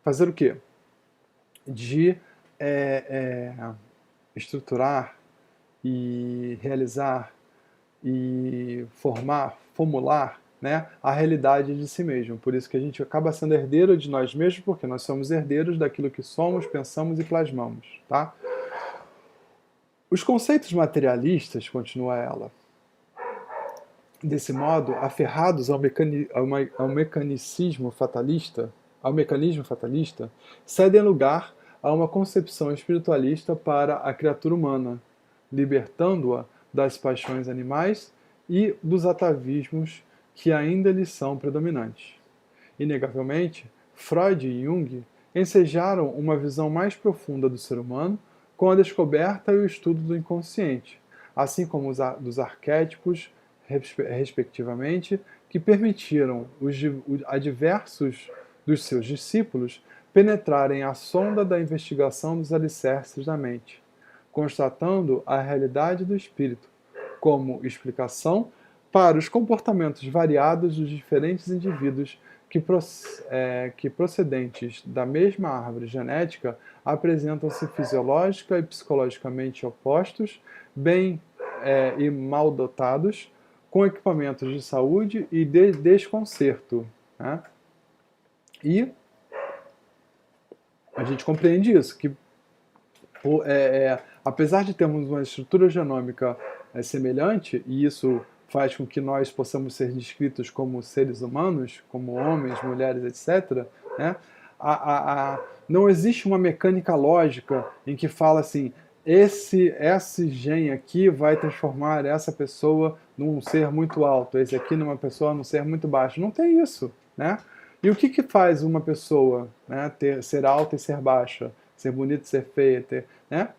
fazer o quê? De estruturar e realizar e formular, né, a realidade de si mesmo. Por isso que a gente acaba sendo herdeiro de nós mesmos, porque nós somos herdeiros daquilo que somos, pensamos e plasmamos. Tá? Os conceitos materialistas, continua ela, desse modo, aferrados ao mecanismo fatalista, cedem lugar a uma concepção espiritualista para a criatura humana, libertando-a das paixões animais e dos atavismos que ainda lhes são predominantes. Inegavelmente, Freud e Jung ensejaram uma visão mais profunda do ser humano com a descoberta e o estudo do inconsciente, assim como dos arquétipos, respectivamente, que permitiram a diversos dos seus discípulos penetrarem a sonda da investigação dos alicerces da mente, constatando a realidade do espírito como explicação para os comportamentos variados dos diferentes indivíduos que procedentes da mesma árvore genética apresentam-se fisiológica e psicologicamente opostos, bem e mal dotados, com equipamentos de saúde e de desconcerto. Né? E a gente compreende isso, que apesar de termos uma estrutura genômica semelhante, e isso faz com que nós possamos ser descritos como seres humanos, como homens, mulheres, etc., né? Não existe uma mecânica lógica em que fala assim, esse gene aqui vai transformar essa pessoa num ser muito alto, esse aqui numa pessoa num ser muito baixo. Não tem isso, né? E o que faz uma pessoa, né, ser alta e ser baixa, ser bonita e ser feia, né?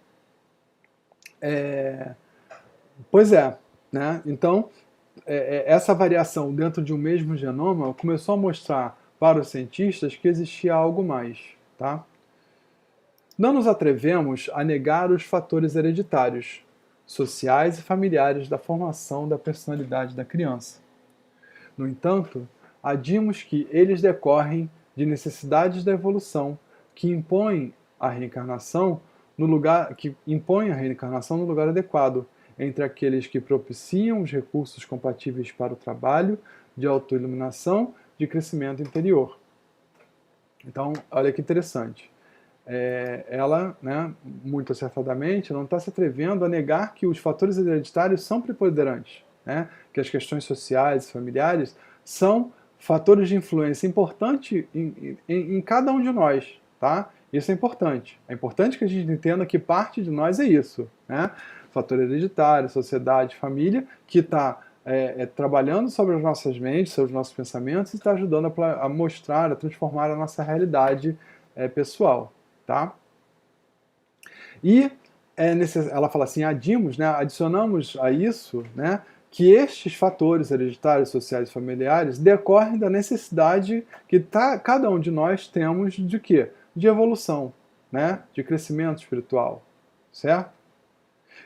Pois é, né? Então, essa variação dentro de um mesmo genoma começou a mostrar para os cientistas que existia algo mais. Tá? Não nos atrevemos a negar os fatores hereditários, sociais e familiares da formação da personalidade da criança. No entanto, adimos que eles decorrem de necessidades da evolução que impõem a reencarnação no lugar adequado, entre aqueles que propiciam os recursos compatíveis para o trabalho de autoiluminação, de crescimento interior. Então, olha que interessante. Ela, né, muito acertadamente, não está se atrevendo a negar que os fatores hereditários são preponderantes, né, que as questões sociais e familiares são fatores de influência importantes em cada um de nós, tá? Isso é importante. É importante que a gente entenda que parte de nós é isso, né? Fator hereditário, sociedade, família, que está trabalhando sobre as nossas mentes, sobre os nossos pensamentos e está ajudando a mostrar, a transformar a nossa realidade pessoal, tá? E ela fala assim, adicionamos a isso, né, que estes fatores hereditários, sociais e familiares decorrem da necessidade que cada um de nós temos de quê? De evolução, né, de crescimento espiritual, certo?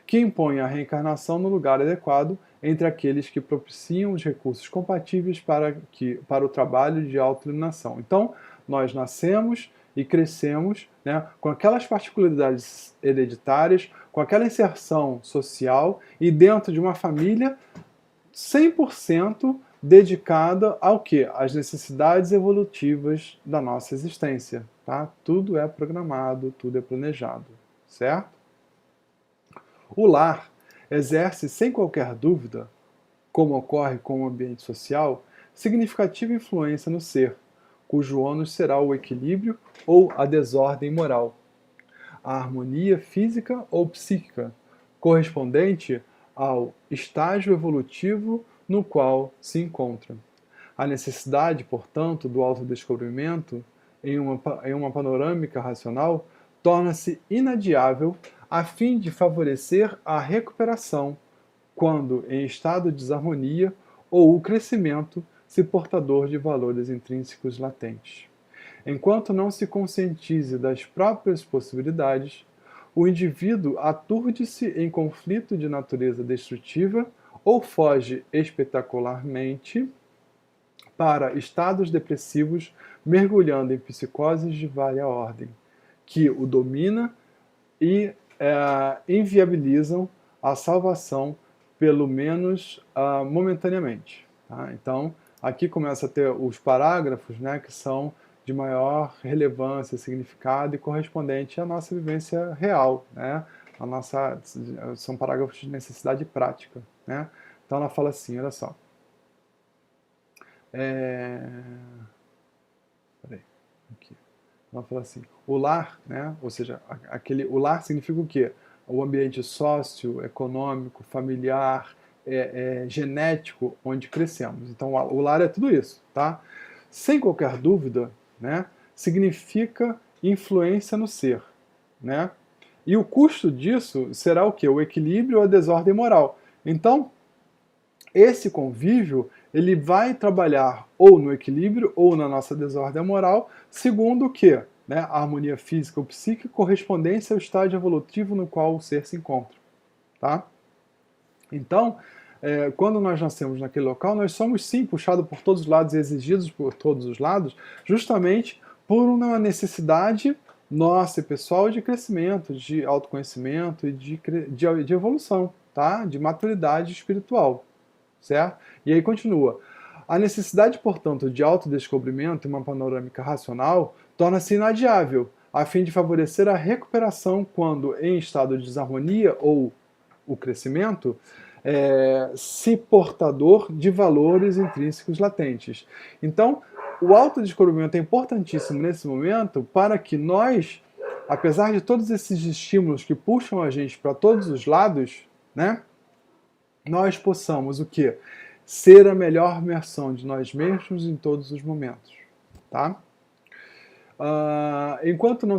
Que impõe a reencarnação no lugar adequado entre aqueles que propiciam os recursos compatíveis para o trabalho de autoiluminação. Então, nós nascemos e crescemos, né, com aquelas particularidades hereditárias, com aquela inserção social e dentro de uma família 100% dedicada ao quê? Às necessidades evolutivas da nossa existência. Tá? Tudo é programado, tudo é planejado, certo? O lar exerce, sem qualquer dúvida, como ocorre com o ambiente social, significativa influência no ser, cujo ônus será o equilíbrio ou a desordem moral, a harmonia física ou psíquica, correspondente ao estágio evolutivo no qual se encontra. A necessidade, portanto, do autodescobrimento em uma panorâmica racional torna-se inadiável a fim de favorecer a recuperação quando em estado de desarmonia ou o crescimento se portador de valores intrínsecos latentes. Enquanto não se conscientize das próprias possibilidades, o indivíduo aturde-se em conflito de natureza destrutiva ou foge espetacularmente para estados depressivos, mergulhando em psicoses de vária ordem, que o domina e inviabilizam a salvação, pelo menos momentaneamente. Tá? Então, aqui começa a ter os parágrafos, né, que são de maior relevância, significado e correspondente à nossa vivência real, né? São parágrafos de necessidade prática, né? Então ela fala assim, olha só. Peraí, aqui. Ela fala assim, o lar, né? Ou seja, o lar significa o quê? O ambiente socioeconômico, familiar, genético, onde crescemos. Então o lar é tudo isso, tá? Sem qualquer dúvida, né, significa influência no ser, né? E o custo disso será o quê? O equilíbrio ou a desordem moral. Então, esse convívio, ele vai trabalhar ou no equilíbrio ou na nossa desordem moral, segundo o quê? Né? A harmonia física ou psíquica, correspondência ao estágio evolutivo no qual o ser se encontra, tá? Então, quando nós nascemos naquele local, nós somos sim puxados por todos os lados e exigidos por todos os lados, justamente por uma necessidade nossa e pessoal de crescimento, de autoconhecimento e de evolução, tá? De maturidade espiritual, certo? E aí continua. A necessidade, portanto, de autodescobrimento e uma panorâmica racional torna-se inadiável, a fim de favorecer a recuperação quando, em estado de desarmonia ou o crescimento, se portador de valores intrínsecos latentes. Então, o autodescobrimento é importantíssimo nesse momento para que nós, apesar de todos esses estímulos que puxam a gente para todos os lados, né, nós possamos o quê? Ser a melhor versão de nós mesmos em todos os momentos, tá? Enquanto não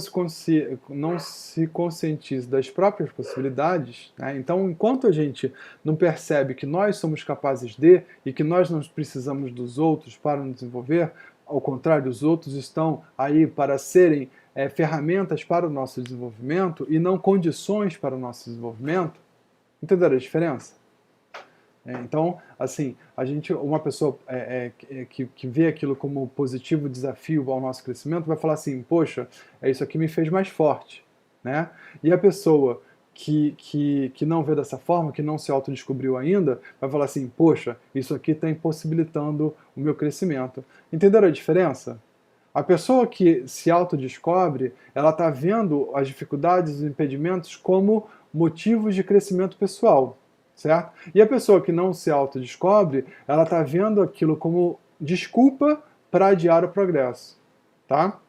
se conscientiza das próprias possibilidades, né, então enquanto a gente não percebe que nós somos capazes de e que nós não precisamos dos outros para nos desenvolver, ao contrário, os outros estão aí para serem ferramentas para o nosso desenvolvimento e não condições para o nosso desenvolvimento, entenderam a diferença? Então, assim, uma pessoa que vê aquilo como positivo desafio ao nosso crescimento vai falar assim, poxa, isso aqui me fez mais forte, né? E a pessoa que não vê dessa forma, que não se autodescobriu ainda, vai falar assim, poxa, isso aqui está impossibilitando o meu crescimento. Entenderam a diferença? A pessoa que se autodescobre, ela está vendo as dificuldades, os impedimentos como motivos de crescimento pessoal. Certo? E a pessoa que não se autodescobre, ela está vendo aquilo como desculpa para adiar o progresso, tá?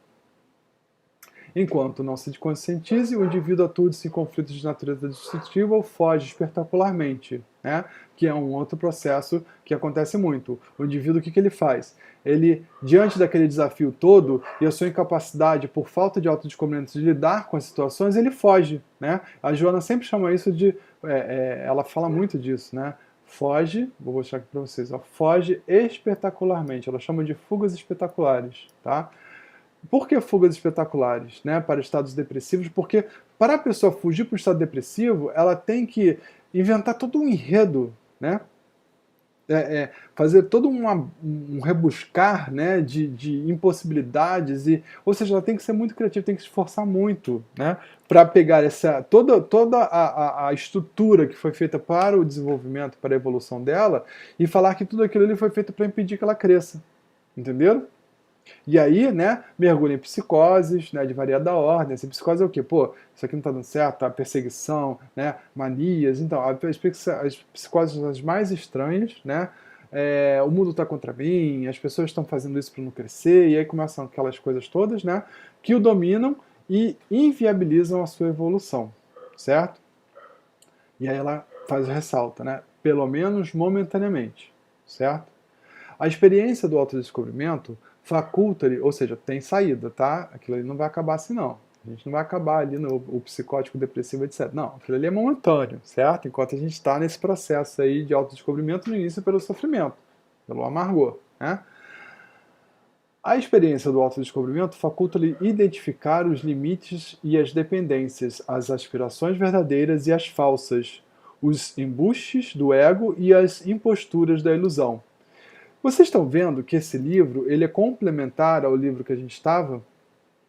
Enquanto não se conscientize, o indivíduo atua-se em conflitos de natureza destrutiva ou foge espetacularmente, né? Que é um outro processo que acontece muito. O indivíduo, o que ele faz? Ele, diante daquele desafio todo e a sua incapacidade por falta de autodescobrimento de lidar com as situações, ele foge, né? A Joana sempre chama isso de... ela fala muito disso, né? Foge, vou mostrar aqui para vocês, ó, foge espetacularmente. Ela chama de fugas espetaculares, tá? Por que fugas espetaculares, né, para estados depressivos? Porque para a pessoa fugir para o estado depressivo, ela tem que inventar todo um enredo, né? Fazer todo um rebuscar, né, de impossibilidades, ou seja, ela tem que ser muito criativa, tem que se esforçar muito, né, para pegar toda a estrutura que foi feita para o desenvolvimento, para a evolução dela, e falar que tudo aquilo ali foi feito para impedir que ela cresça. Entenderam? E aí, né, mergulha em psicoses, né, de variada ordem. Essa psicose é o quê? Pô, isso aqui não tá dando certo, tá? Perseguição, né, manias. Então, as psicoses as mais estranhas, né, o mundo está contra mim, as pessoas estão fazendo isso para não crescer, e aí começam aquelas coisas todas, né, que o dominam e inviabilizam a sua evolução, certo? E aí ela ressalta, né, pelo menos momentaneamente, certo? A experiência do autodescobrimento faculta-lhe, ou seja, tem saída, tá? Aquilo ali não vai acabar assim, não. A gente não vai acabar ali no o psicótico, depressivo, etc. Não, aquilo ali é momentâneo, certo? Enquanto a gente está nesse processo aí de autodescobrimento, no início pelo sofrimento, pelo amargor, né? A experiência do autodescobrimento faculta-lhe identificar os limites e as dependências, as aspirações verdadeiras e as falsas, os embustes do ego e as imposturas da ilusão. Vocês estão vendo que esse livro ele é complementar ao livro que a gente estava?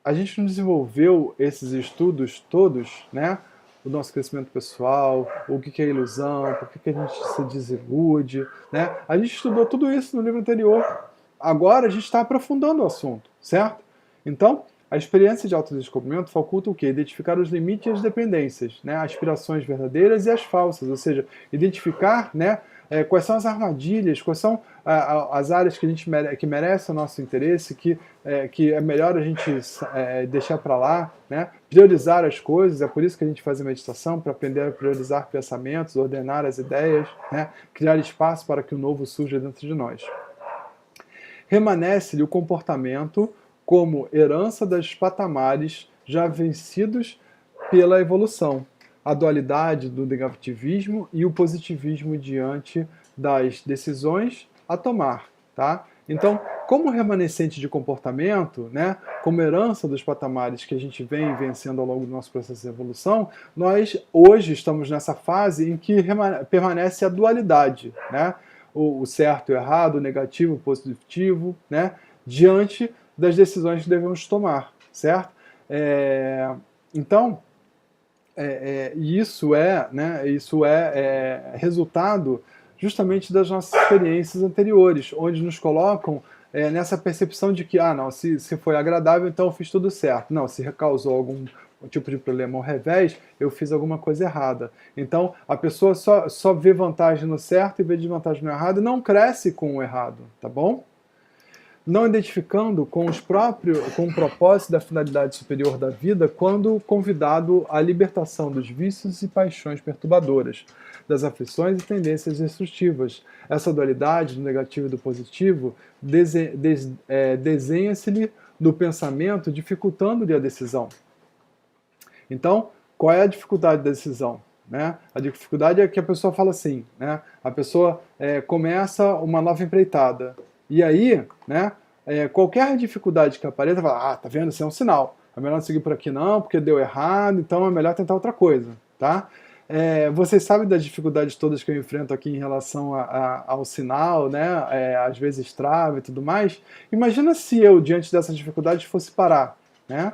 A gente não desenvolveu esses estudos todos, né? O nosso crescimento pessoal, o que é ilusão, por que a gente se desilude, né? A gente estudou tudo isso no livro anterior. Agora a gente está aprofundando o assunto, certo? Então, a experiência de autodescobrimento faculta o quê? Identificar os limites e as dependências, né? Aspirações verdadeiras e as falsas, ou seja, identificar, né, quais são as armadilhas, quais são as áreas que a gente que merecem o nosso interesse, que é melhor a gente deixar para lá, né? Priorizar as coisas, é por isso que a gente faz a meditação, para aprender a priorizar pensamentos, ordenar as ideias, né? Criar espaço para que o novo surja dentro de nós. Remanesce-lhe o comportamento como herança dos patamares já vencidos pela evolução, a dualidade do negativismo e o positivismo diante das decisões a tomar, tá? Então, como remanescente de comportamento, né, como herança dos patamares que a gente vem vencendo ao longo do nosso processo de evolução, nós hoje estamos nessa fase em que permanece a dualidade, né? O certo e o errado, o negativo e o positivo, né? Diante das decisões que devemos tomar, certo? Então, isso é resultado justamente das nossas experiências anteriores, onde nos colocam nessa percepção de que, não, se foi agradável, então eu fiz tudo certo. Não, se causou algum tipo de problema ao revés, eu fiz alguma coisa errada. Então, a pessoa só vê vantagem no certo e vê desvantagem no errado e não cresce com o errado, tá bom? Não identificando com o propósito da finalidade superior da vida quando convidado à libertação dos vícios e paixões perturbadoras, das aflições e tendências destrutivas. Essa dualidade do negativo e do positivo desenha-se-lhe no pensamento, dificultando-lhe a decisão. Então, qual é a dificuldade da decisão? Né? A dificuldade é que a pessoa fala assim, né? A pessoa começa uma nova empreitada, e aí, né, qualquer dificuldade que apareça, fala, tá vendo, isso é um sinal, é melhor não seguir por aqui não, porque deu errado, então é melhor tentar outra coisa, tá? Vocês sabem das dificuldades todas que eu enfrento aqui em relação ao sinal, né? Às vezes trava e tudo mais. Imagina se eu, diante dessas dificuldades, fosse parar, né?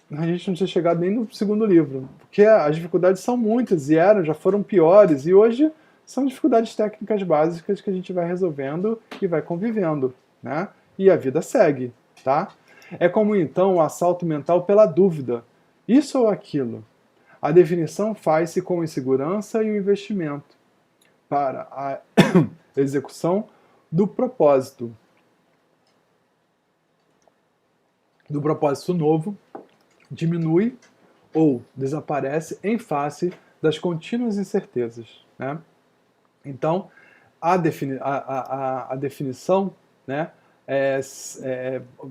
A gente não tinha chegado nem no segundo livro, porque as dificuldades são muitas e já foram piores, e hoje são dificuldades técnicas básicas que a gente vai resolvendo e vai convivendo, né? E a vida segue, tá? É como então o assalto mental pela dúvida, isso ou aquilo. A definição faz-se com insegurança e o investimento para a execução do propósito novo diminui ou desaparece em face das contínuas incertezas, né? Então, a definição, né,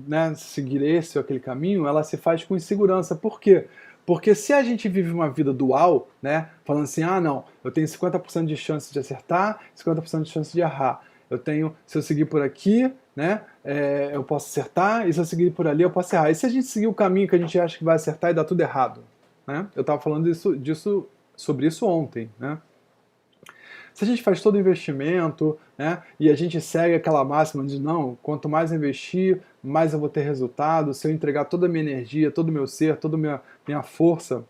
né, seguir esse ou aquele caminho, ela se faz com insegurança. Por quê? Porque se a gente vive uma vida dual, né, falando assim, ah, não, eu tenho 50% de chance de acertar, 50% de chance de errar. Eu tenho, se eu seguir por aqui, né, eu posso acertar, e se eu seguir por ali, eu posso errar. E se a gente seguir o caminho que a gente acha que vai acertar e dar tudo errado? Né? Eu estava falando sobre isso ontem, né? Se a gente faz todo investimento, né, e a gente segue aquela máxima de não, quanto mais investir, mais eu vou ter resultado, se eu entregar toda a minha energia, todo o meu ser, toda a minha força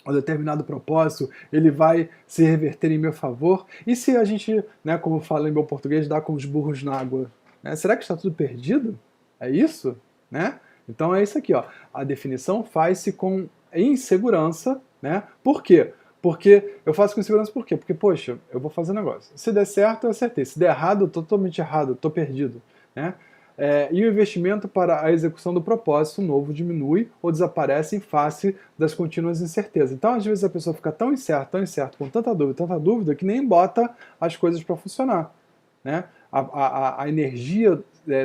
a um determinado propósito, ele vai se reverter em meu favor. E se a gente, né, como fala em meu português, dá com os burros na água? Né? Será que está tudo perdido? É isso? Né? Então é isso aqui, ó. A definição faz-se com insegurança, né? Por quê? Porque eu faço com insegurança por quê? Porque, poxa, eu vou fazer um negócio. Se der certo, eu acertei. Se der errado, eu tô totalmente errado, eu tô perdido, né? E o investimento para a execução do propósito novo diminui ou desaparece em face das contínuas incertezas. Então, às vezes, a pessoa fica tão incerta, com tanta dúvida, que nem bota as coisas para funcionar, né? A energia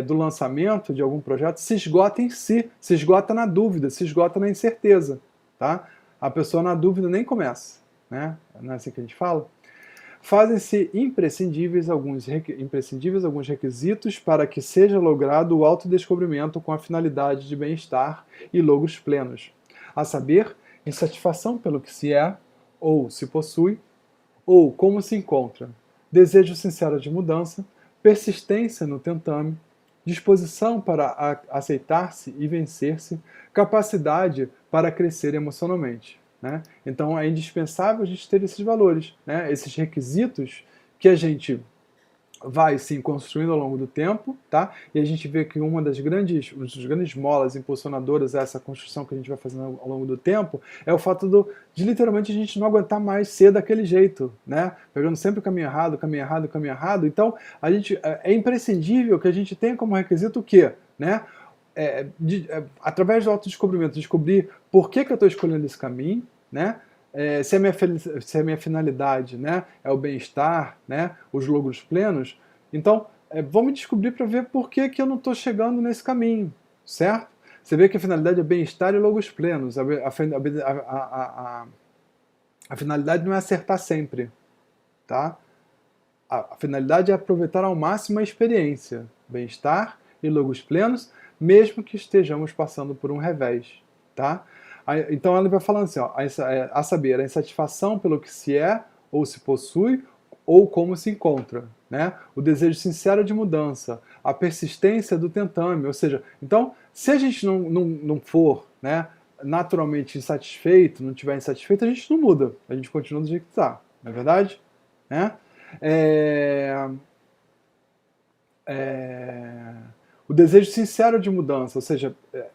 do lançamento de algum projeto se esgota em si, se esgota na dúvida, se esgota na incerteza, tá? A pessoa na dúvida nem começa, né? Não é assim que a gente fala? Fazem-se imprescindíveis alguns requisitos para que seja logrado o autodescobrimento com a finalidade de bem-estar e logros plenos, a saber, insatisfação pelo que se é, ou se possui, ou como se encontra, desejo sincero de mudança, persistência no tentame, disposição para aceitar-se e vencer-se, capacidade para crescer emocionalmente. Né? Então é indispensável a gente ter esses valores, né? Esses requisitos que a gente vai sim construindo ao longo do tempo, tá? E a gente vê que uma das grandes molas impulsionadoras a essa construção que a gente vai fazendo ao longo do tempo é o fato de literalmente a gente não aguentar mais ser daquele jeito, né? Pegando sempre o caminho errado, caminho errado, caminho errado. Então a gente é imprescindível que a gente tenha como requisito o quê, né? Através do autodescobrimento, descobrir por que eu estou escolhendo esse caminho, né? Se a minha finalidade, né, é o bem-estar, né, os logros plenos, então vamos descobrir para ver por que eu não estou chegando nesse caminho, certo? Você vê que a finalidade é bem-estar e logros plenos. A finalidade não é acertar sempre, tá? A finalidade é aproveitar ao máximo a experiência, bem-estar e logros plenos, mesmo que estejamos passando por um revés, tá? Então ela vai falando assim, ó, a saber, a insatisfação pelo que se é ou se possui ou como se encontra, né? O desejo sincero de mudança, a persistência do tentame, ou seja, então se a gente não for, né, naturalmente insatisfeito, não estiver insatisfeito, a gente não muda, a gente continua do jeito que está, não é verdade? Né? O desejo sincero de mudança, ou seja,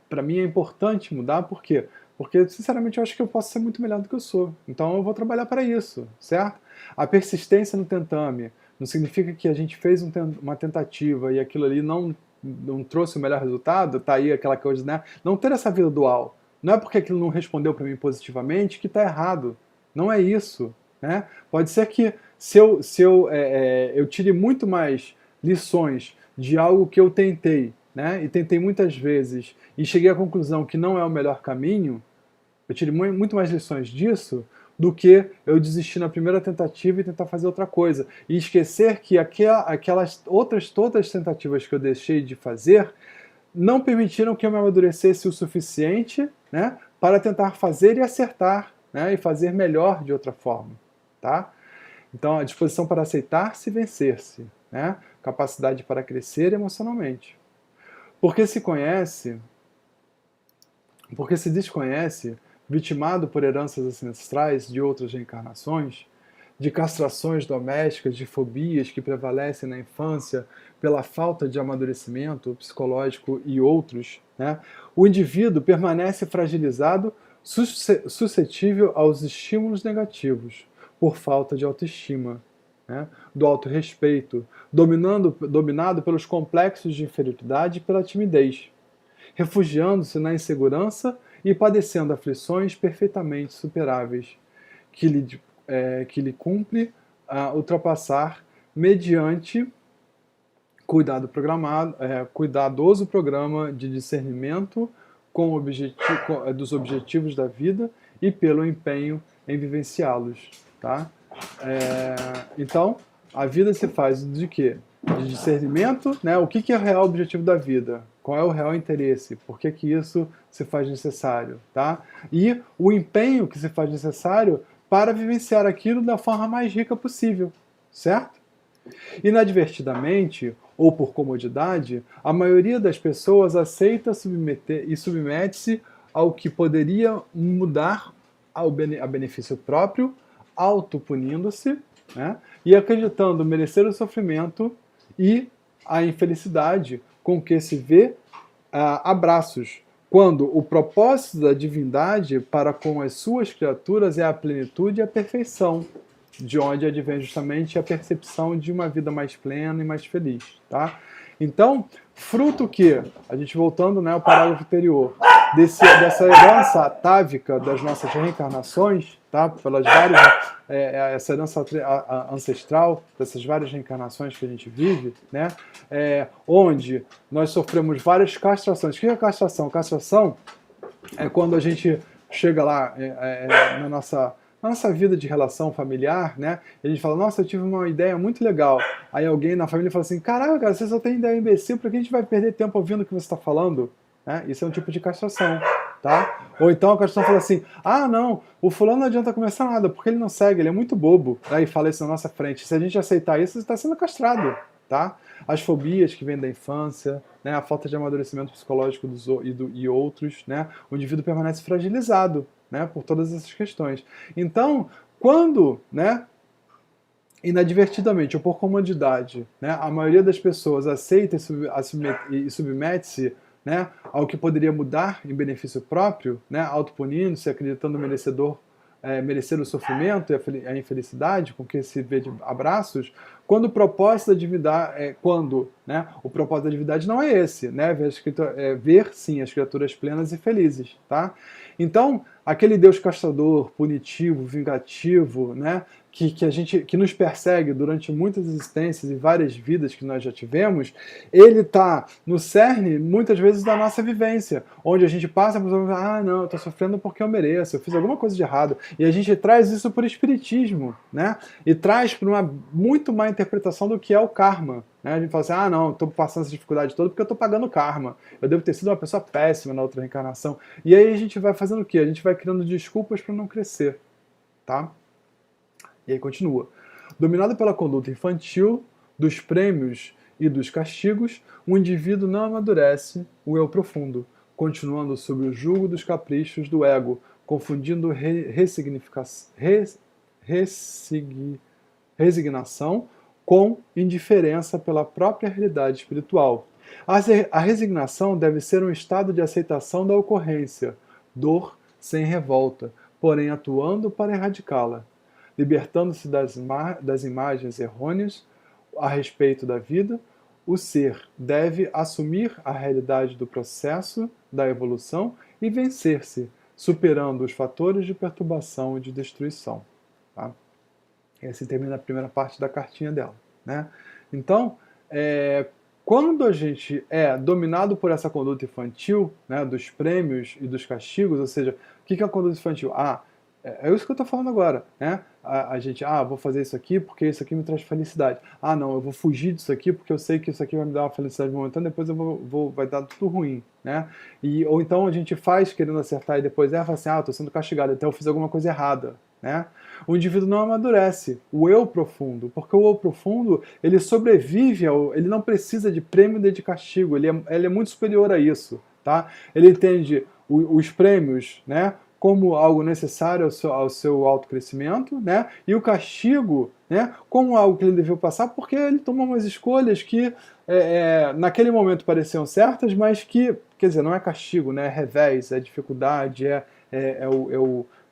para mim é importante mudar, por quê? Porque, sinceramente, eu acho que eu posso ser muito melhor do que eu sou. Então eu vou trabalhar para isso, certo? A persistência no tentame não significa que a gente fez uma tentativa e aquilo ali não trouxe o melhor resultado, tá aí aquela coisa, né? Não ter essa vida dual. Não é porque aquilo não respondeu para mim positivamente que está errado. Não é isso, né? Pode ser que se eu tire muito mais lições de algo que eu tentei, né? E tentei muitas vezes e cheguei à conclusão que não é o melhor caminho, eu tirei muito mais lições disso do que eu desistir na primeira tentativa e tentar fazer outra coisa. E esquecer que aquelas outras todas as tentativas que eu deixei de fazer não permitiram que eu me amadurecesse o suficiente, né, para tentar fazer e acertar, né, e fazer melhor de outra forma. Tá? Então, a disposição para aceitar-se e vencer-se, né? Capacidade para crescer emocionalmente. Porque se desconhece, vitimado por heranças ancestrais de outras reencarnações, de castrações domésticas, de fobias que prevalecem na infância pela falta de amadurecimento psicológico e outros, né? O indivíduo permanece fragilizado, suscetível aos estímulos negativos, por falta de autoestima, né, do autorrespeito, dominado pelos complexos de inferioridade e pela timidez, refugiando-se na insegurança e padecendo aflições perfeitamente superáveis, que lhe cumpre ultrapassar mediante cuidadoso programa de discernimento dos objetivos da vida e pelo empenho em vivenciá-los. Tá? Então, a vida se faz de quê? De discernimento, né? O que é o real objetivo da vida? Qual é o real interesse? Por que isso se faz necessário? Tá? E o empenho que se faz necessário para vivenciar aquilo da forma mais rica possível, certo? Inadvertidamente, ou por comodidade, a maioria das pessoas aceita e submete-se ao que poderia mudar a benefício próprio, autopunindo-se, né, e acreditando merecer o sofrimento e a infelicidade com que se vê abraços, quando o propósito da divindade para com as suas criaturas é a plenitude e a perfeição, de onde advém justamente a percepção de uma vida mais plena e mais feliz. Tá? Então, fruto que, a gente voltando, né, ao parágrafo anterior, dessa herança atávica das nossas reencarnações, tá, pelas várias, essa herança ancestral, dessas várias reencarnações que a gente vive, né, onde nós sofremos várias castrações. O que é castração? Castração é quando a gente chega lá na nossa vida de relação familiar, né? E a gente fala, nossa, eu tive uma ideia muito legal. Aí alguém na família fala assim, caraca, cara, você só tem ideia imbecil, por que a gente vai perder tempo ouvindo o que você está falando? Né? Isso é um tipo de castração, tá? Ou então a castração fala assim, ah, não, o fulano não adianta começar nada, porque ele não segue, ele é muito bobo. Aí fala isso na nossa frente. Se a gente aceitar isso, você está sendo castrado, tá? As fobias que vêm da infância, né? A falta de amadurecimento psicológico e outros, né? O indivíduo permanece fragilizado, né, por todas essas questões. Então, quando, né, inadvertidamente ou por comodidade, né, a maioria das pessoas aceita e submete-se, né, ao que poderia mudar em benefício próprio, né, autopunindo-se, acreditando merecer o sofrimento e a infelicidade com que se vê de abraços, quando o propósito da divindade, né, o propósito da divindade não é esse, né, ver sim as criaturas plenas e felizes, tá? Então, aquele Deus castrador, punitivo, vingativo, né, que nos persegue durante muitas existências e várias vidas que nós já tivemos, ele está no cerne, muitas vezes, da nossa vivência, onde a gente passa por não, eu estou sofrendo porque eu mereço, eu fiz alguma coisa de errado, e a gente traz isso por espiritismo, né, e traz por uma muito má interpretação do que é o karma. A gente fala assim, não, estou passando essa dificuldade toda porque eu estou pagando karma, eu devo ter sido uma pessoa péssima na outra reencarnação, e aí a gente vai fazendo o quê? A gente vai criando desculpas para não crescer, tá? E aí continua. Dominado pela conduta infantil, dos prêmios e dos castigos, o indivíduo não amadurece o eu profundo, continuando sob o jugo dos caprichos do ego, confundindo resignação com indiferença pela própria realidade espiritual. A resignação deve ser um estado de aceitação da ocorrência, dor sem revolta, porém atuando para erradicá-la. Libertando-se das imagens errôneas a respeito da vida, o ser deve assumir a realidade do processo da evolução e vencer-se, superando os fatores de perturbação e de destruição. Tá? E assim termina a primeira parte da cartinha dela. Né? Então, quando a gente é dominado por essa conduta infantil, né, dos prêmios e dos castigos, ou seja, o que é a conduta infantil? É isso que eu estou falando agora, né? A gente, vou fazer isso aqui porque isso aqui me traz felicidade. Não, eu vou fugir disso aqui porque eu sei que isso aqui vai me dar uma felicidade momentânea, depois vai dar tudo ruim, né? Ou então a gente faz querendo acertar e depois fala assim, eu estou sendo castigado, então eu fiz alguma coisa errada, né? O indivíduo não amadurece, o eu profundo, porque o eu profundo, ele sobrevive, ele não precisa de prêmio nem de castigo, ele é muito superior a isso, tá? Ele entende os prêmios, né, como algo necessário ao seu autocrescimento, né? E o castigo, né, como algo que ele deveu passar, porque ele tomou umas escolhas que naquele momento pareciam certas, mas que, quer dizer, não é castigo, né? É revés, é dificuldade,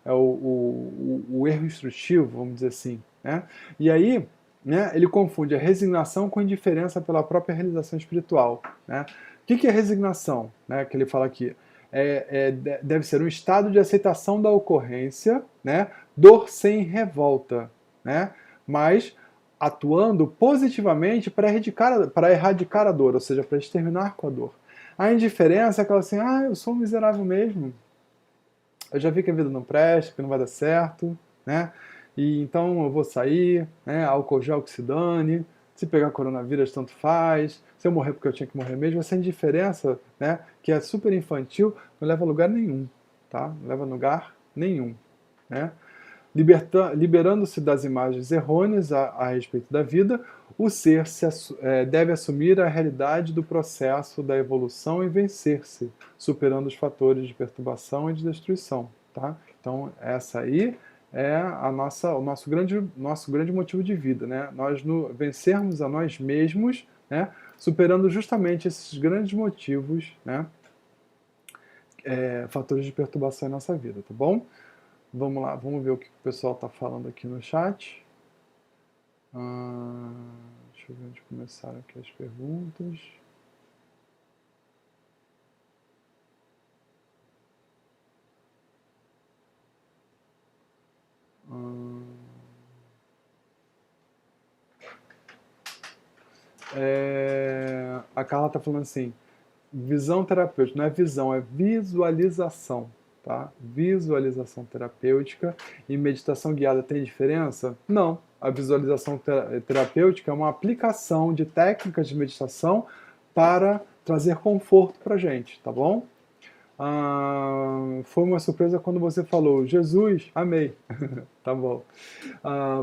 o erro instrutivo, vamos dizer assim. Né? E aí, né, ele confunde a resignação com indiferença pela própria realização espiritual. Né? O que é resignação? Né, que ele fala aqui. Deve ser um estado de aceitação da ocorrência, né, dor sem revolta, né, mas atuando positivamente para erradicar a dor, ou seja, para exterminar com a dor. A indiferença é aquela assim, eu sou um miserável mesmo, eu já vi que a vida não presta, que não vai dar certo, né? E então eu vou sair, né? Álcool gel que se dane, se pegar coronavírus tanto faz, se eu morrer porque eu tinha que morrer mesmo, essa indiferença, né? Que é super infantil, não leva a lugar nenhum, tá? Não leva a lugar nenhum, né? Liberando-se das imagens errôneas a respeito da vida, o ser deve assumir a realidade do processo da evolução e vencer-se, superando os fatores de perturbação e de destruição. Tá? Então, essa aí é o nosso grande motivo de vida. Né? Nós vencermos a nós mesmos, né? Superando justamente esses grandes motivos, né? Fatores de perturbação em nossa vida. Tá bom? Vamos lá, vamos ver o que o pessoal está falando aqui no chat. Deixa eu ver onde começaram aqui as perguntas. A Carla está falando assim, visão terapêutica, não é visão, é visualização. Tá? Visualização terapêutica e meditação guiada tem diferença? Não. A visualização terapêutica é uma aplicação de técnicas de meditação para trazer conforto para a gente, tá bom? Foi uma surpresa quando você falou, Jesus, amei. Tá bom.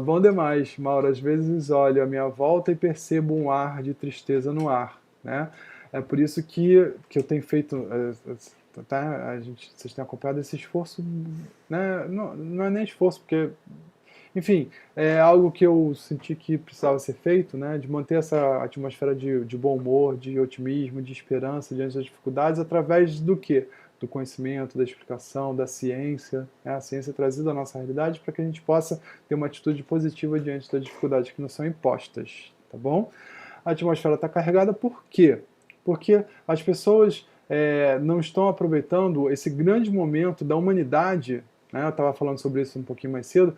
Bom demais, Mauro. Às vezes olho à minha volta e percebo um ar de tristeza no ar, né? É por isso que eu tenho feito, tá? Vocês têm acompanhado esse esforço, né? Não é nem esforço, porque, enfim, é algo que eu senti que precisava ser feito, né? De manter essa atmosfera de bom humor, de otimismo, de esperança diante das dificuldades, através do quê? Do conhecimento, da explicação, da ciência, né? A ciência trazida à nossa realidade para que a gente possa ter uma atitude positiva diante das dificuldades que nos são impostas, tá bom? A atmosfera está carregada por quê? Porque as pessoas não estão aproveitando esse grande momento da humanidade, né? Eu estava falando sobre isso um pouquinho mais cedo.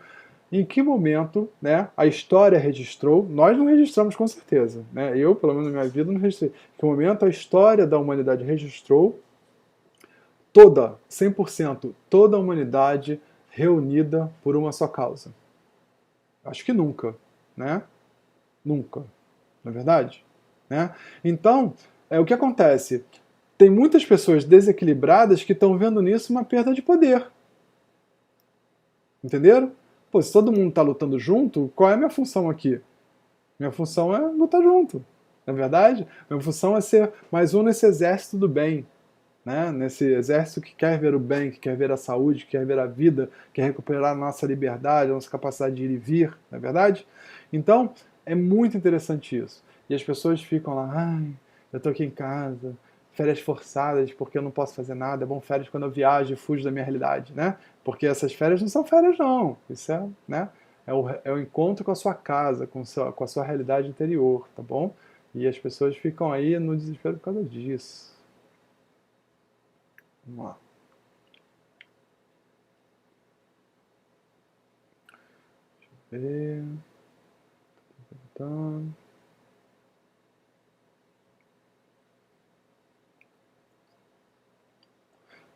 Em que momento, né, a história registrou, nós não registramos com certeza, né? Eu, pelo menos na minha vida, não registrei. Em que momento a história da humanidade registrou toda, 100%, toda a humanidade reunida por uma só causa? Acho que nunca, né? Nunca, não é verdade? Né? Então, o que acontece? Tem muitas pessoas desequilibradas que estão vendo nisso uma perda de poder. Entenderam? Pô, se todo mundo está lutando junto, qual é a minha função aqui? Minha função é lutar junto, não é verdade? Minha função é ser mais um nesse exército do bem, né? Nesse exército que quer ver o bem, que quer ver a saúde, que quer ver a vida, quer recuperar a nossa liberdade, a nossa capacidade de ir e vir, não é verdade? Então, é muito interessante isso. E as pessoas ficam lá, eu estou aqui em casa, férias forçadas porque eu não posso fazer nada, é bom férias quando eu viajo e fujo da minha realidade, né? Porque essas férias não são férias não, isso é, né? É o encontro com a sua casa, com a sua realidade interior, tá bom? E as pessoas ficam aí no desespero por causa disso. Vamos lá. Deixa eu ver. Então...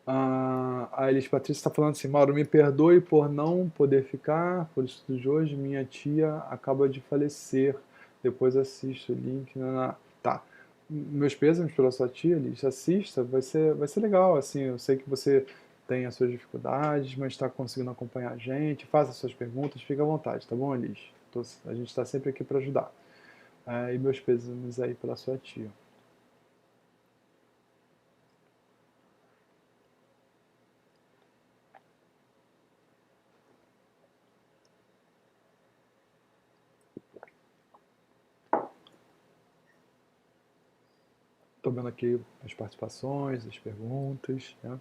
A Elis Patrícia está falando assim, Mauro, me perdoe por não poder ficar, por estudo de hoje, minha tia acaba de falecer, depois assisto o link, tá. Meus pêsames pela sua tia, Elis, assista, vai ser legal, assim, eu sei que você tem as suas dificuldades, mas está conseguindo acompanhar a gente, faça suas perguntas, fique à vontade, tá bom, Elis? A gente está sempre aqui para ajudar. E meus pêsames aí pela sua tia. Estou vendo aqui as participações, as perguntas, né?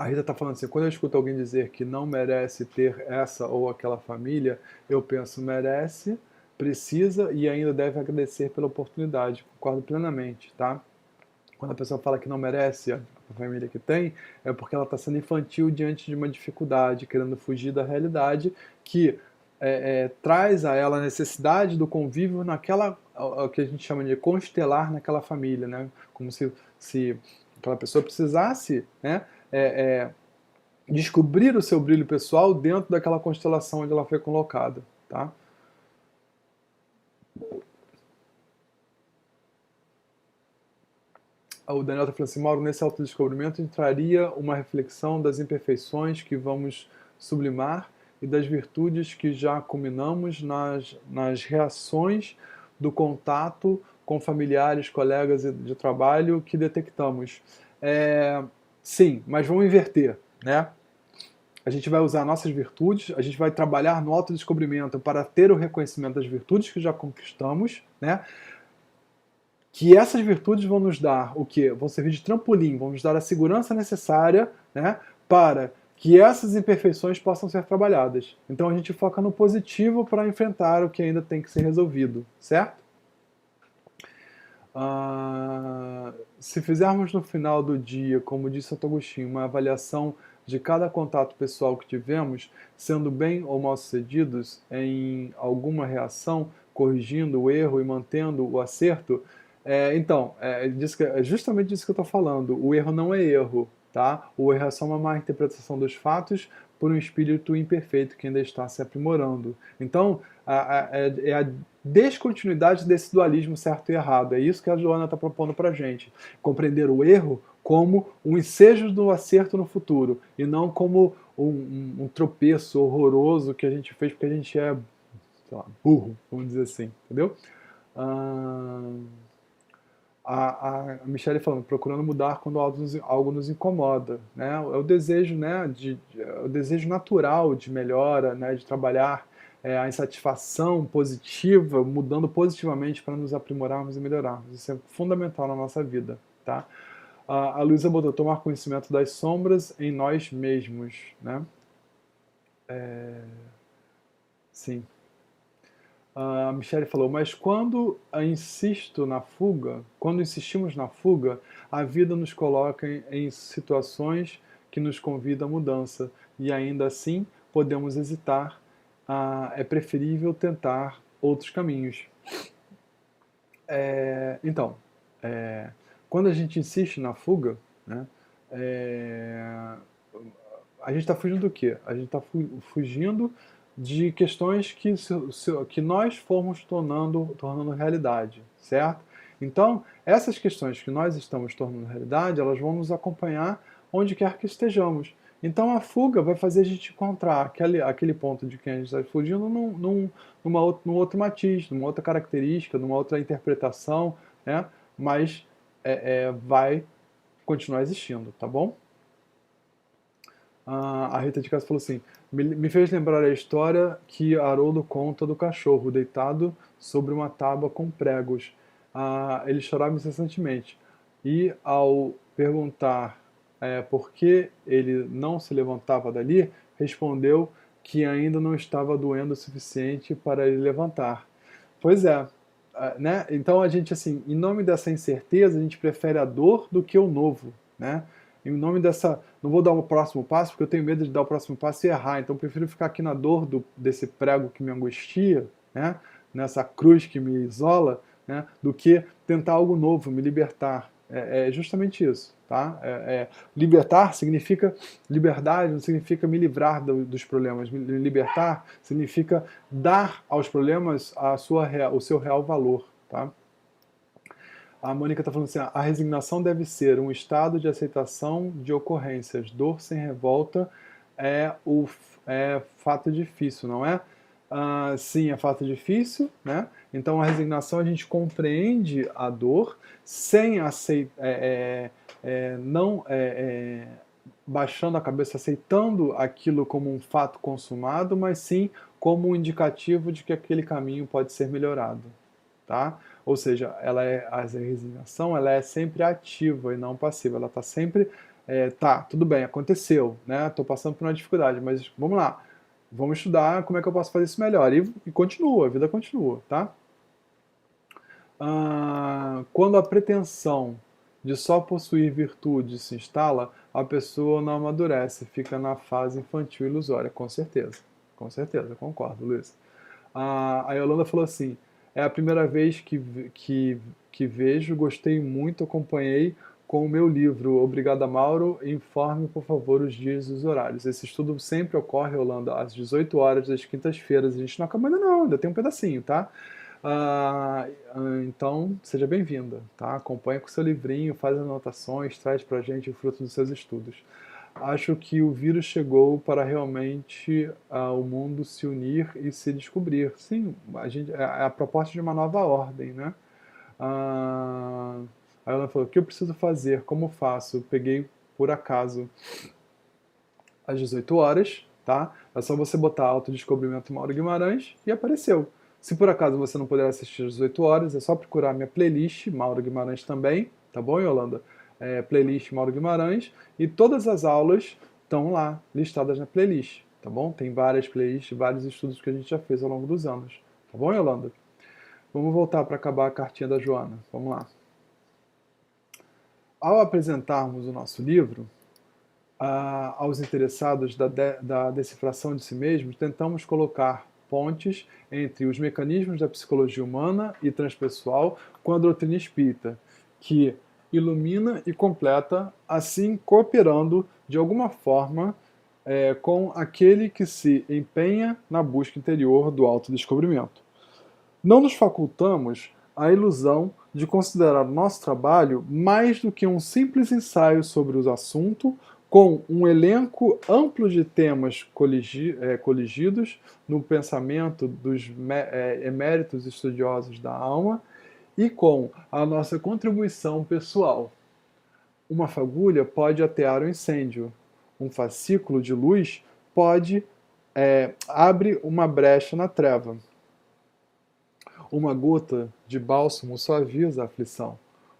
A Rita está falando assim, quando eu escuto alguém dizer que não merece ter essa ou aquela família, eu penso, merece, precisa e ainda deve agradecer pela oportunidade. Concordo plenamente, tá? Quando a pessoa fala que não merece a família que tem, é porque ela está sendo infantil diante de uma dificuldade, querendo fugir da realidade que traz a ela a necessidade do convívio naquela, o que a gente chama de constelar naquela família, né? Como se aquela pessoa precisasse, né, descobrir o seu brilho pessoal dentro daquela constelação onde ela foi colocada, tá? O Daniel está falando assim, Mauro, nesse autodescobrimento entraria uma reflexão das imperfeições que vamos sublimar e das virtudes que já culminamos nas reações do contato com familiares, colegas de trabalho que detectamos. Sim, mas vamos inverter, né? A gente vai usar nossas virtudes, a gente vai trabalhar no autodescobrimento para ter o reconhecimento das virtudes que já conquistamos, né? Que essas virtudes vão nos dar o quê? Vão servir de trampolim, vão nos dar a segurança necessária, né, para que essas imperfeições possam ser trabalhadas. Então a gente foca no positivo para enfrentar o que ainda tem que ser resolvido, certo? Se fizermos no final do dia, como disse Santo Agostinho, uma avaliação de cada contato pessoal que tivemos, sendo bem ou mal sucedidos em alguma reação, corrigindo o erro e mantendo o acerto, é justamente disso que eu estou falando. O erro não é erro, tá? O erro é só uma má interpretação dos fatos por um espírito imperfeito que ainda está se aprimorando. Então, é a descontinuidade desse dualismo certo e errado. É isso que a Joana está propondo para a gente. Compreender o erro como um ensejo do acerto no futuro e não como um tropeço horroroso que a gente fez porque a gente é, sei lá, burro, vamos dizer assim, entendeu? A Michelle falando, procurando mudar quando algo nos incomoda, né? É o desejo, né, o desejo natural de melhora, né, de trabalhar a insatisfação positiva, mudando positivamente para nos aprimorarmos e melhorarmos. Isso é fundamental na nossa vida, tá? A Luísa botou tomar conhecimento das sombras em nós mesmos, né? Sim. A Michelle falou, mas quando insistimos na fuga, a vida nos coloca em situações que nos convidam à mudança e ainda assim podemos hesitar. É preferível tentar outros caminhos. Então, quando a gente insiste na fuga, né, a gente está fugindo do quê? A gente está fugindo de questões que nós fomos tornando realidade, certo? Então, essas questões que nós estamos tornando realidade, elas vão nos acompanhar onde quer que estejamos. Então, a fuga vai fazer a gente encontrar aquele ponto de quem a gente está fugindo num outro matiz, numa outra característica, numa outra interpretação, né? Mas vai continuar existindo, tá bom? A Rita de Casa falou assim: me fez lembrar a história que Haroldo conta do cachorro deitado sobre uma tábua com pregos. Ele chorava incessantemente. E ao perguntar por que ele não se levantava dali, respondeu que ainda não estava doendo o suficiente para ele levantar. Pois é, né? Então a gente, assim, em nome dessa incerteza, a gente prefere a dor do que o novo, né? Em nome dessa, não vou dar o próximo passo porque eu tenho medo de dar o próximo passo e errar, então eu prefiro ficar aqui na dor desse prego que me angustia, né? Nessa cruz que me isola, né? Do que tentar algo novo, me libertar. É justamente isso, tá? Libertar significa liberdade, não significa me livrar dos problemas. Me libertar significa dar aos problemas o seu real valor, tá? A Mônica está falando assim, a resignação deve ser um estado de aceitação de ocorrências. Dor sem revolta é fato difícil, não é? Sim, é fato difícil, né? Então a resignação a gente compreende a dor sem aceitar, não baixando a cabeça, aceitando aquilo como um fato consumado, mas sim como um indicativo de que aquele caminho pode ser melhorado, tá? Ou seja, a resignação ela é sempre ativa e não passiva, ela está sempre Tá, tudo bem, aconteceu, né? Tô passando por uma dificuldade, mas vamos lá. Vamos estudar como é que eu posso fazer isso melhor. E continua, a vida continua, tá? Quando a pretensão de só possuir virtude se instala, a pessoa não amadurece, fica na fase infantil ilusória, com certeza, concordo, Luiz. A Yolanda falou assim: é a primeira vez que vejo, gostei muito, acompanhei com o meu livro. Obrigada, Mauro. Informe, por favor, os dias e os horários. Esse estudo sempre ocorre, Yolanda, às 18 horas das quintas-feiras. A gente não acabou ainda não, ainda tem um pedacinho, tá? Então, seja bem-vinda, tá? Acompanhe com seu livrinho, faz anotações, traz pra gente o fruto dos seus estudos. Acho que o vírus chegou para realmente o mundo se unir e se descobrir. Sim, é a proposta de uma nova ordem, né? Ah, Aí ela falou: o que eu preciso fazer? Como faço? Eu peguei por acaso às 18 horas, tá? É só você botar Autodescobrimento Mauro Guimarães e apareceu. Se por acaso você não puder assistir às 18 horas, é só procurar minha playlist, Mauro Guimarães também, tá bom, Yolanda? Playlist Mauro Guimarães, e todas as aulas estão lá, listadas na playlist, tá bom? Tem várias playlists, vários estudos que a gente já fez ao longo dos anos, tá bom, Yolanda? Vamos voltar para acabar a cartinha da Joana, vamos lá. Ao apresentarmos o nosso livro, aos interessados da decifração de si mesmos, tentamos colocar pontes entre os mecanismos da psicologia humana e transpessoal com a doutrina espírita, que ilumina e completa, assim cooperando de alguma forma com aquele que se empenha na busca interior do autodescobrimento. Não nos facultamos a ilusão de considerar o nosso trabalho mais do que um simples ensaio sobre o assunto, com um elenco amplo de temas coligidos no pensamento dos eméritos estudiosos da alma e com a nossa contribuição pessoal. Uma fagulha pode atear o incêndio, um fascículo de luz pode abre uma brecha na treva. Uma gota de bálsamo suaviza a aflição.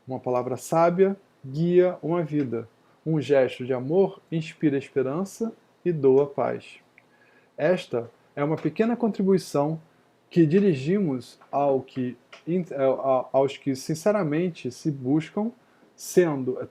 Uma palavra sábia guia uma vida. Um gesto de amor inspira esperança e doa paz. Esta é uma pequena contribuição que dirigimos aos que sinceramente se buscam,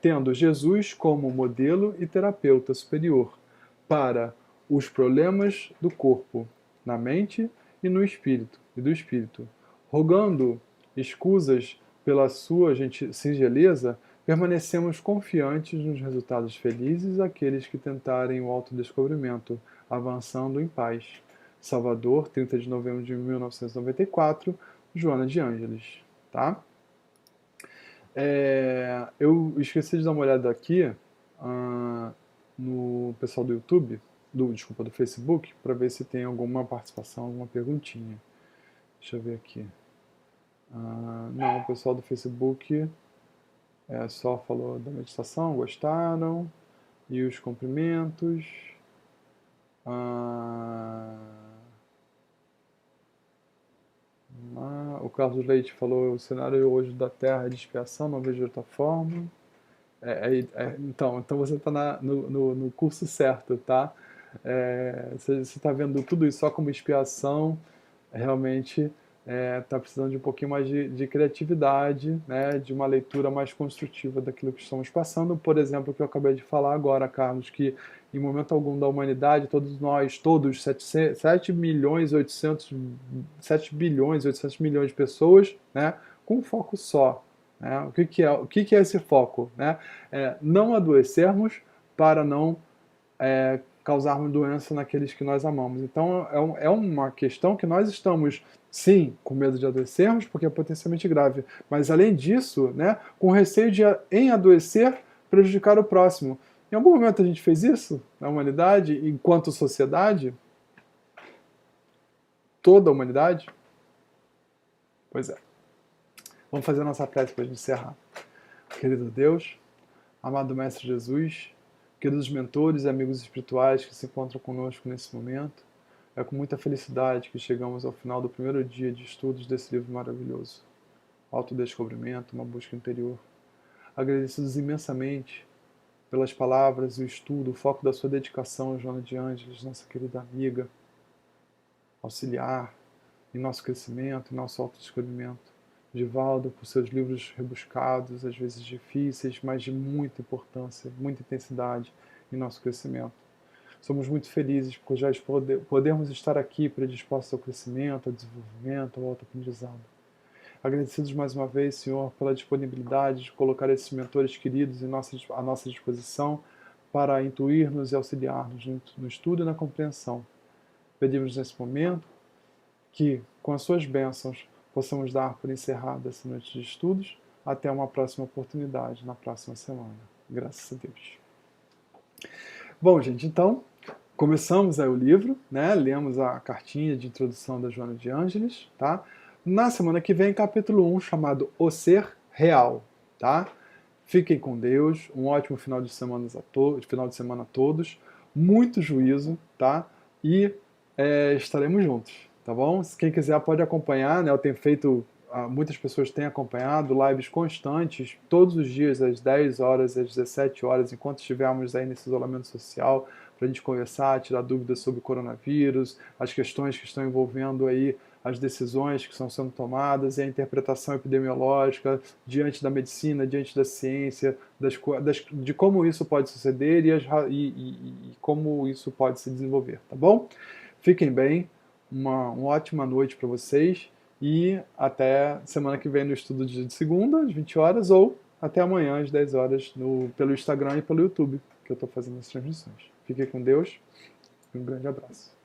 tendo Jesus como modelo e terapeuta superior para os problemas do corpo, na mente e no espírito e do espírito. Rogando escusas pela sua singeleza, permanecemos confiantes nos resultados felizes aqueles que tentarem o autodescobrimento, avançando em paz. Salvador, 30 de novembro de 1994, Joana de Ângeles. Tá? Eu esqueci de dar uma olhada aqui no pessoal do YouTube, do Facebook, para ver se tem alguma participação, alguma perguntinha. Deixa eu ver aqui. Não, o pessoal do Facebook só falou da meditação, gostaram. E os cumprimentos. O Carlos Leite falou: o cenário hoje da Terra é de expiação, não vejo de outra forma. Então você está no curso certo, tá? Você está vendo tudo isso só como expiação, realmente está precisando de um pouquinho mais de criatividade, né, de uma leitura mais construtiva daquilo que estamos passando. Por exemplo, o que eu acabei de falar agora, Carlos, que em momento algum da humanidade, todos 7 milhões 800, 7 bilhões 800 milhões de pessoas, né, com um foco só. Né? O que é esse foco? Né? Não adoecermos para não causarmos doença naqueles que nós amamos. Então é uma questão que nós estamos, sim, com medo de adoecermos, porque é potencialmente grave, mas além disso, né, com receio de, em adoecer, prejudicar o próximo. Em algum momento a gente fez isso na humanidade, enquanto sociedade? Toda a humanidade? Pois é. Vamos fazer a nossa prece para a gente encerrar. Querido Deus, amado Mestre Jesus, queridos mentores e amigos espirituais que se encontram conosco nesse momento, é com muita felicidade que chegamos ao final do primeiro dia de estudos desse livro maravilhoso. Autodescobrimento, uma busca interior. Agradecidos imensamente pelas palavras, o estudo, o foco da sua dedicação, Joana de Ângeles, nossa querida amiga, auxiliar em nosso crescimento, em nosso autodescobrimento. Divaldo, por seus livros rebuscados, às vezes difíceis, mas de muita importância, muita intensidade em nosso crescimento. Somos muito felizes por já podermos estar aqui predispostos ao crescimento, ao desenvolvimento, ao autoaprendizado. Agradecidos mais uma vez, Senhor, pela disponibilidade de colocar esses mentores queridos à nossa disposição para intuir-nos e auxiliar-nos no estudo e na compreensão. Pedimos nesse momento que, com as suas bênçãos, possamos dar por encerrada essa noite de estudos. Até uma próxima oportunidade, na próxima semana. Graças a Deus. Bom, gente, então, começamos aí o livro, né? Lemos a cartinha de introdução da Joana de Ângeles, tá? Na semana que vem, capítulo 1, chamado O Ser Real, tá? Fiquem com Deus, um ótimo final de semana a todos, muito juízo, tá? E estaremos juntos, tá bom? Quem quiser pode acompanhar, né? Eu tenho feito, muitas pessoas têm acompanhado lives constantes, todos os dias, às 10 horas, às 17 horas, enquanto estivermos aí nesse isolamento social, para a gente conversar, tirar dúvidas sobre o coronavírus, as questões que estão envolvendo aí as decisões que estão sendo tomadas e a interpretação epidemiológica diante da medicina, diante da ciência, de como isso pode suceder e como isso pode se desenvolver, tá bom? Fiquem bem, uma ótima noite para vocês e até semana que vem no estudo de segunda, às 20 horas, ou até amanhã às 10 horas pelo Instagram e pelo YouTube, que eu estou fazendo as transmissões. Fiquem com Deus e um grande abraço.